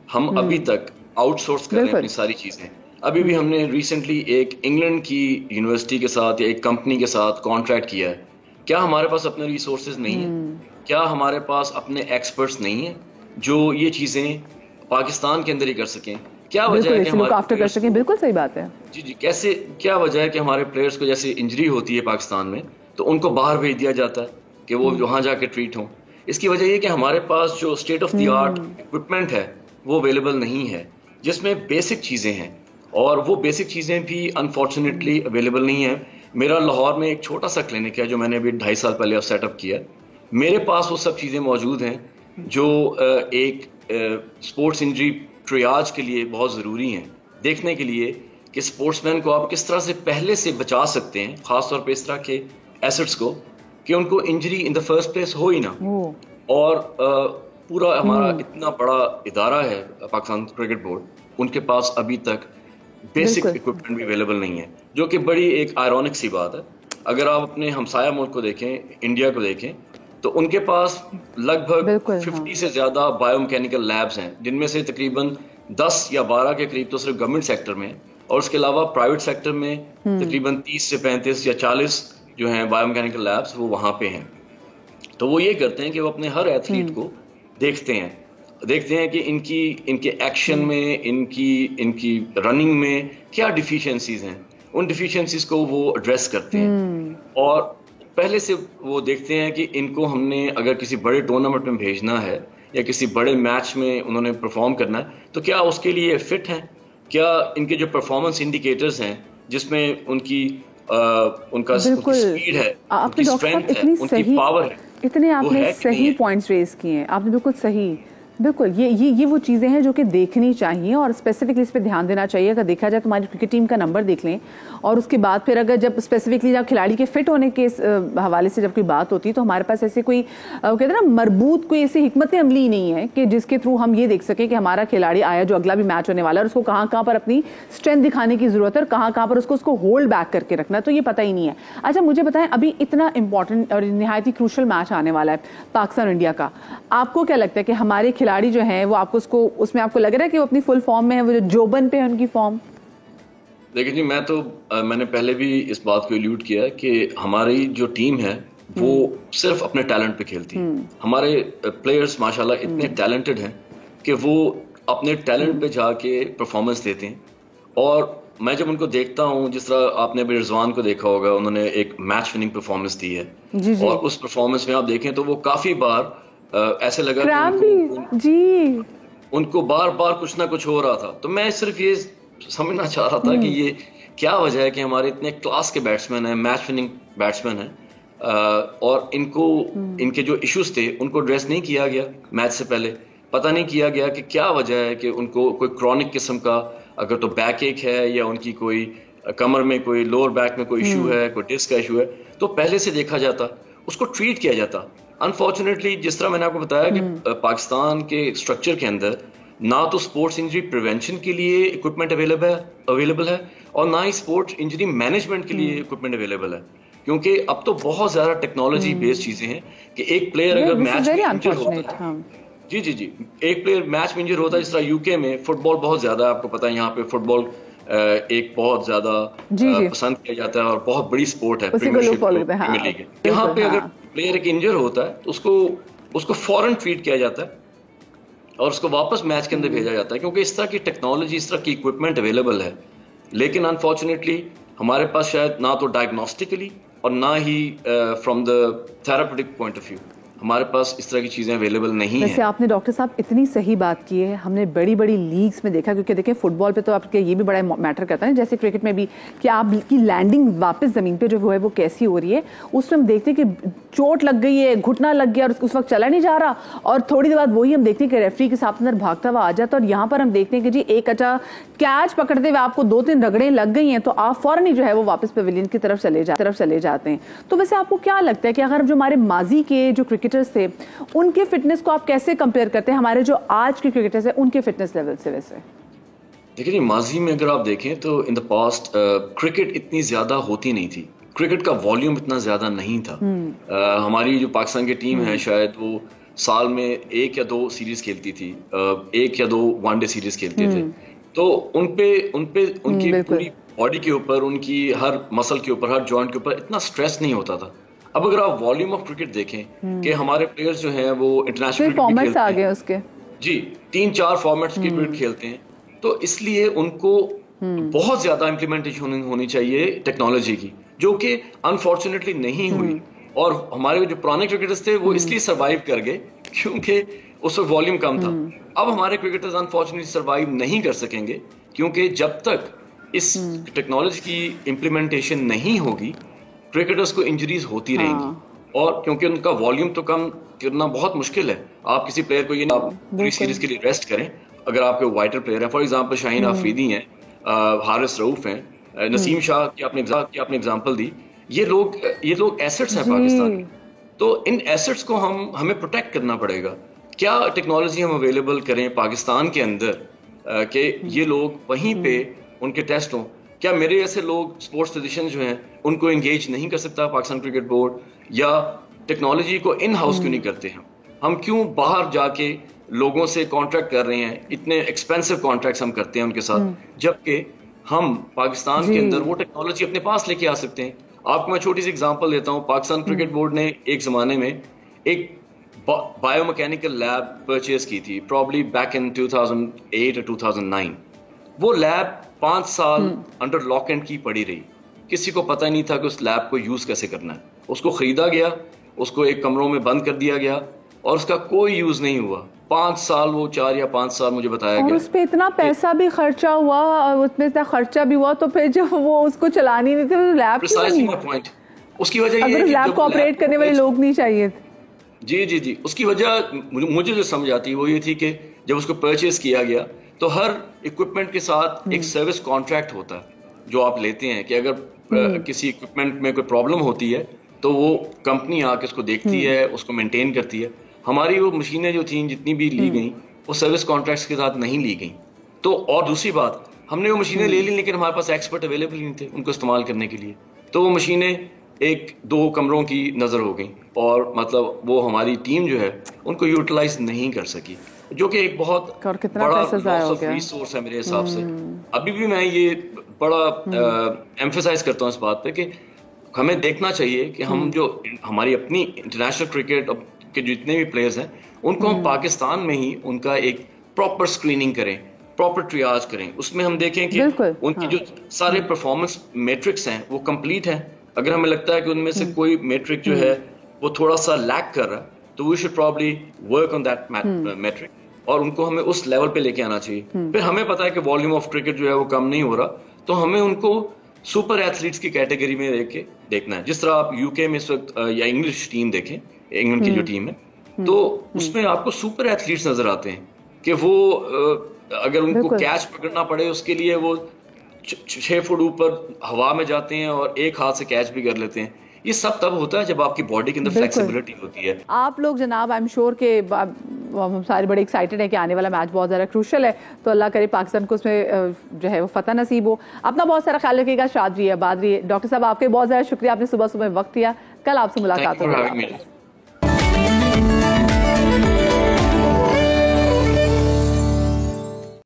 हम अभी तक आउटसोर्स कर रहे हैं अपनी सारी चीजें। अभी भी हमने रिसेंटली एक इंग्लैंड की यूनिवर्सिटी के साथ या एक कंपनी के साथ कॉन्ट्रैक्ट किया है। क्या हमारे पास अपने रिसोर्सेज नहीं है? क्या हमारे पास अपने एक्सपर्ट्स नहीं है जो ये चीजें पाकिस्तान के अंदर ही कर सकें? क्या वजह है कि हमारे आफ्टर कर सकें? बिल्कुल सही बात है जी जी। कैसे, क्या वजह है कि हमारे प्लेयर्स को जैसे इंजरी होती है पाकिस्तान में तो उनको बाहर भेज दिया जाता है कि वो वहां जाके ट्रीट हों? इसकी वजह ये कि हमारे पास जो state of the art equipment है वो अवेलेबल नहीं है, जिसमें बेसिक चीजें हैं, और वो बेसिक चीजें भी अनफॉर्चुनेटली अवेलेबल नहीं है। मेरा लाहौर में एक छोटा सा क्लिनिक है जो मैंने अभी 2.5 साल पहले सेटअप किया। मेरे पास वो सब चीजें मौजूद हैं जो एक स्पोर्ट्स इंजरी ट्रियाज के लिए बहुत ज़रूरी हैं, देखने के लिए कि स्पोर्ट्समैन को आप किस तरह से पहले से बचा सकते हैं, खासतौर पे इस तरह के एसेट्स को, कि उनको injury in the first place हो ही ना। और पूरा हमारा इतना बड़ा इदारा है पाकिस्तान क्रिकेट बोर्ड, उनके पास अभी तक बेसिक इक्विपमेंट भी अवेलेबल नहीं है, जो कि बड़ी एक आयरॉनिक सी बात है। अगर आप अपने हमसाया मुल्क को देखें, इंडिया को देखें, तो उनके पास लगभग 50 से ज्यादा बायोमैकेनिकल लैब्स हैं, जिनमें से तकरीबन 10 या 12 के करीब तो सिर्फ गवर्नमेंट सेक्टर में, और उसके अलावा प्राइवेट सेक्टर में तकरीबन 30 से 35 या 40 जो हैं बायोमैकेनिकल लैब्स, वो वहां पे हैं। तो वो ये करते हैं कि वो अपने हर एथलीट को देखते हैं कि इनके एक्शन में, इनकी रनिंग में क्या डिफिशिएंसीज हैं, उन डिफिशिएंसीज को वो एड्रेस करते हैं। और पहले से वो देखते हैं कि इनको हमने अगर किसी बड़े टूर्नामेंट में भेजना है या किसी बड़े मैच में उन्होंने परफॉर्म करना है, तो क्या उसके लिए फिट हैं, क्या इनके जो परफॉर्मेंस इंडिकेटर्स हैं जिसमें उनकी स्पीड है, उनकी स्ट्रेंथ है, उनकी पावर है, इतने आपने सही पॉइंट्स रेज किए हैं आपने, बिल्कुल सही। बिल्कुल ये वो चीज़ें हैं जो कि देखनी चाहिए और स्पेसिफिकली इस पर ध्यान देना चाहिए। अगर देखा जाए तो हमारी क्रिकेट टीम का नंबर देख लें, और उसके बाद फिर अगर जब स्पेसिफिकली जब खिलाड़ी के फिट होने के हवाले से जब कोई बात होती है, तो हमारे पास ऐसे कोई कहते हैं ना मरबूत कोई ऐसी हिकमत अमली नहीं है कि जिसके थ्रू हम ये देख सकें कि हमारा खिलाड़ी आया जो अगला भी मैच होने वाला है, और उसको कहाँ पर अपनी स्ट्रेंथ दिखाने की जरूरत है और कहाँ पर उसको होल्ड बैक करके रखना है, तो ये पता ही नहीं है। अच्छा, मुझे बताएं, अभी इतना इंपॉर्टेंट और निहायत ही क्रूशल मैच आने वाला है पाकिस्तान इंडिया का, आपको क्या लगता है कि हमारे खिलाड़ी जो हैं वो आपको उसमें आपको लग रहा है कि वो अपनी फुल फॉर्म में है, वो जो जोबन पे है उनकी फॉर्म? देखिए जी, मैंने पहले भी इस बात को एल्यूड किया कि हमारी जो टीम है वो सिर्फ अपने टैलेंट पे खेलती है। हमारे प्लेयर्स माशाल्लाह इतने टैलेंटेड हैं कि वो अपने टैलेंट पे जाके परफॉर्मेंस देते हैं। और मैं जब उनको देखता हूँ, जिस तरह आपने अभी रिजवान को देखा होगा, उन्होंने एक मैच विनिंग परफॉर्मेंस दी है जी। और उस परफॉर्मेंस में आप देखें तो वो काफी बार ऐसे लगा कि उनको बार बार कुछ ना कुछ हो रहा था। तो मैं सिर्फ ये समझना चाह रहा था कि ये क्या वजह है कि हमारे इतने क्लास के बैट्समैन हैं, मैच विनिंग बैट्समैन हैं, और इनके जो इश्यूज थे उनको एड्रेस नहीं किया गया मैच से पहले। पता नहीं किया गया कि क्या वजह है कि उनको कोई क्रॉनिक किस्म का, अगर तो बैक एक है या उनकी कोई कमर में कोई लोअर बैक में कोई इशू है, कोई डिस्क का इशू है, तो पहले से देखा जाता, उसको ट्रीट किया जाता। अनफॉर्चुनेटली जिस तरह मैंने आपको बताया कि पाकिस्तान के स्ट्रक्चर के अंदर ना तो स्पोर्ट्स इंजरी प्रिवेंशन के लिए इक्विपमेंट अवेलेबल है और ना ही स्पोर्ट्स इंजरी मैनेजमेंट के लिए इक्विपमेंट अवेलेबल है, क्योंकि अब तो बहुत ज्यादा टेक्नोलॉजी बेस्ड चीजें हैं कि एक प्लेयर अगर मैच में इंजर होता है, जी, एक प्लेयर मैच में इंजर होता है, जिस तरह यूके में फुटबॉल बहुत ज्यादा, आपको पता है यहाँ पे फुटबॉल एक बहुत ज्यादा पसंद किया जाता है और बहुत बड़ी स्पोर्ट है, प्रीमियर लीग है। यहाँ पे अगर प्लेयर एक इंजर होता है तो उसको फौरन ट्रीट किया जाता है और उसको वापस मैच के अंदर भेजा जाता है, क्योंकि इस तरह की टेक्नोलॉजी, इस तरह की इक्विपमेंट अवेलेबल है। लेकिन अनफॉर्चुनेटली हमारे पास शायद ना तो डायग्नोस्टिकली और ना ही from the therapeutic point of view हमारे पास इस तरह की चीजें अवेलेबल नहीं है। वैसे आपने डॉक्टर साहब इतनी सही बात की है, हमने बड़ी बड़ी लीग्स में देखा, क्योंकि देखें फुटबॉल पे तो आपके ये भी बड़ा मैटर करता है, जैसे क्रिकेट में भी, कि आपकी लैंडिंग वापस जमीन पे जो है वो कैसी हो रही है। उसमें हम देखते हैं कि चोट लग गई है, घुटना लग गया और उस वक्त चला नहीं जा रहा, और थोड़ी देर बाद वही हम देखते हैं कि रेफरी के साथ अंदर भागता हुआ आ जाता है। और यहाँ पर हम देखते हैं कि जी एक अच्छा कैच पकड़ते हुए आपको 2-3 रगड़ें लग गई हैं, तो आप फौरन ही जो है वो वापस पवेलियन की तरफ चले जाते हैं। तो वैसे आपको क्या लगता है कि अगर जो हमारे माजी के जो क्रिकेटर्स थे उनके फिटनेस को आप कैसे कंपेयर करते हैं हमारे जो आज के क्रिकेटर्स हैं उनके फिटनेस लेवल से? वैसे देखिए जी, माजी में अगर आप देखें तो इन द पास्ट क्रिकेट इतनी ज्यादा होती नहीं थी, क्रिकेट का वॉल्यूम इतना ज्यादा नहीं था। हमारी जो पाकिस्तान की टीम है शायद वो साल में 1 या 2 सीरीज खेलती थी, 1 या 2 वनडे सीरीज खेलते थे। तो उनपे उनकी पूरी बॉडी के ऊपर, उनकी हर मसल के ऊपर, हर जॉइंट के ऊपर इतना स्ट्रेस नहीं होता था। अब अगर आप वॉल्यूम ऑफ क्रिकेट देखें कि हमारे प्लेयर्स जो हैं वो इंटरनेशनल फॉर्मेट्स आ गए उसके, जी 3-4 फॉर्मेट्स की क्रिकेट खेलते हैं, तो इसलिए उनको बहुत ज्यादा इम्प्लीमेंटेशन होनी चाहिए टेक्नोलॉजी की, जो कि अनफॉर्चुनेटली नहीं हुई। और हमारे जो पुराने क्रिकेटर्स थे वो इसलिए सरवाइव कर गए क्योंकि उस वक्त वॉल्यूम कम था। अब हमारे क्रिकेटर्स अनफॉर्चुनेटली सरवाइव नहीं कर सकेंगे क्योंकि जब तक इस टेक्नोलॉजी की इम्प्लीमेंटेशन नहीं होगी क्रिकेटर्स को इंजरीज होती रहेंगी। और क्योंकि उनका वॉल्यूम तो कम करना बहुत मुश्किल है, आप किसी प्लेयर को ये आप पूरी सीरीज के लिए रेस्ट करें। अगर आपके वाइटर प्लेयर है, फॉर एग्जांपल शाहीन आफरीदी हैं, हारिस रऊफ हैं, नसीम शाह की आपने एग्जांपल दी, ये लोग एसेट्स हैं पाकिस्तान। तो इन एसेट्स को हमें प्रोटेक्ट करना पड़ेगा। क्या टेक्नोलॉजी हम अवेलेबल करें पाकिस्तान के अंदर कि ये लोग वहीं पे उनके टेस्ट हों? क्या मेरे ऐसे लोग स्पोर्ट्स फिजिशियन जो हैं उनको एंगेज नहीं कर सकता पाकिस्तान क्रिकेट बोर्ड? या टेक्नोलॉजी को इन हाउस क्यों नहीं करते हैं? हम क्यों बाहर जाके लोगों से कॉन्ट्रैक्ट कर रहे हैं, इतने एक्सपेंसिव कॉन्ट्रैक्ट्स हम करते हैं उनके साथ, जबकि हम पाकिस्तान के अंदर वो टेक्नोलॉजी अपने पास लेके आ सकते हैं। आपको मैं छोटी सी एग्जांपल देता हूँ। पाकिस्तान क्रिकेट बोर्ड ने एक जमाने में एक बायोमैकेनिकल लैब परचेज की थी, प्रॉब्ली बैक इन 2008 और 2009। वो लैब 5 साल अंडर लॉक एंड की पड़ी रही, किसी को पता नहीं था कि उस लैब को यूज कैसे करना है। उसको खरीदा गया, उसको एक कमरों में बंद कर दिया गया और उसका कोई यूज नहीं हुआ। 5 साल, वो 4 या 5 साल मुझे बताया गया। और उस पे इतना पैसा भी खर्चा हुआ और उसमें इतना खर्चा भी हुआ, तो फिर जब वो उसको चलानी नहीं थी तो लैब क्यों नहीं? पॉइंट उसकी वजह ये है कि लैब को ऑपरेट करने वाले लोग नहीं चाहिए थे। जी उसकी वजह मुझे जो समझ आती है वो ये थी कि जब उसको परचेज किया गया तो हर इक्विपमेंट के साथ एक सर्विस कॉन्ट्रैक्ट होता है जो आप लेते हैं कि अगर किसी इक्विपमेंट में कोई प्रॉब्लम होती है तो वो कंपनी आके उसको देखती है, उसको मेंटेन करती है। हमारी वो मशीनें जो थी जितनी भी ली गई वो सर्विस कॉन्ट्रैक्ट्स के साथ नहीं ली गई। तो और दूसरी बात, हमने वो मशीनें ले ली लेकिन हमारे पास एक्सपर्ट अवेलेबल नहीं थे उनको इस्तेमाल करने के लिए। तो वो मशीनें 1-2 कमरों की नजर हो गई और मतलब वो हमारी टीम जो है उनको यूटिलाइज नहीं कर सकी, जो कि एक बहुत बड़ा लॉस ऑफ रिसोर्स है मेरे हिसाब से। अभी भी मैं ये बड़ा एम्फेसाइज करता हूँ इस बात पे कि हमें देखना चाहिए कि हम जो हमारी अपनी इंटरनेशनल क्रिकेट के जितने भी प्लेयर्स हैं उनको हम पाकिस्तान में ही उनका एक प्रॉपर स्क्रीनिंग करें, प्रॉपर ट्रियाज करें। उसमें हम देखें कि उनकी जो सारे परफॉर्मेंस मैट्रिक्स हैं वो कंप्लीट हैं। अगर हमें लगता है कि उनमें से कोई मैट्रिक जो है वो थोड़ा सा लैक कर रहा है तो we should probably work on that metric और उनको हमें उस लेवल पे लेके आना चाहिए। फिर हमें पता है कि वॉल्यूम ऑफ क्रिकेट जो है वो कम नहीं हो रहा, तो हमें उनको सुपर एथलीट्स की कैटेगरी में देखना है। जिस तरह आप यूके में इस वक्त या इंग्लिश टीम देखें, इंग्लैंड की जो टीम है, तो उसमें आपको सुपर एथलीट्स नजर आते हैं कि वो अगर उनको कैच पकड़ना पड़े उसके लिए वो 6 फुट ऊपर हवा में जाते हैं और एक हाथ से कैच भी कर लेते हैं। ये सब तब होता है जब आपकी बॉडी के अंदर फ्लेक्सिबिलिटी होती है। आप लोग जनाब, आई एम श्योर के हम सारे बड़े एक्साइटेड हैं कि आने वाला मैच बहुत ज़्यादा क्रूशल है, तो अल्लाह करे पाकिस्तान को उसमें जो है वो फतह नसीब हो। अपना बहुत सारा ख्याल रखिएगा, शाद रहिए, आबाद रहिए। डॉक्टर साहब आपके बहुत ज़्यादा शुक्रिया, आपने सुबह सुबह वक्त दिया। कल आपसे मुलाकात होगी।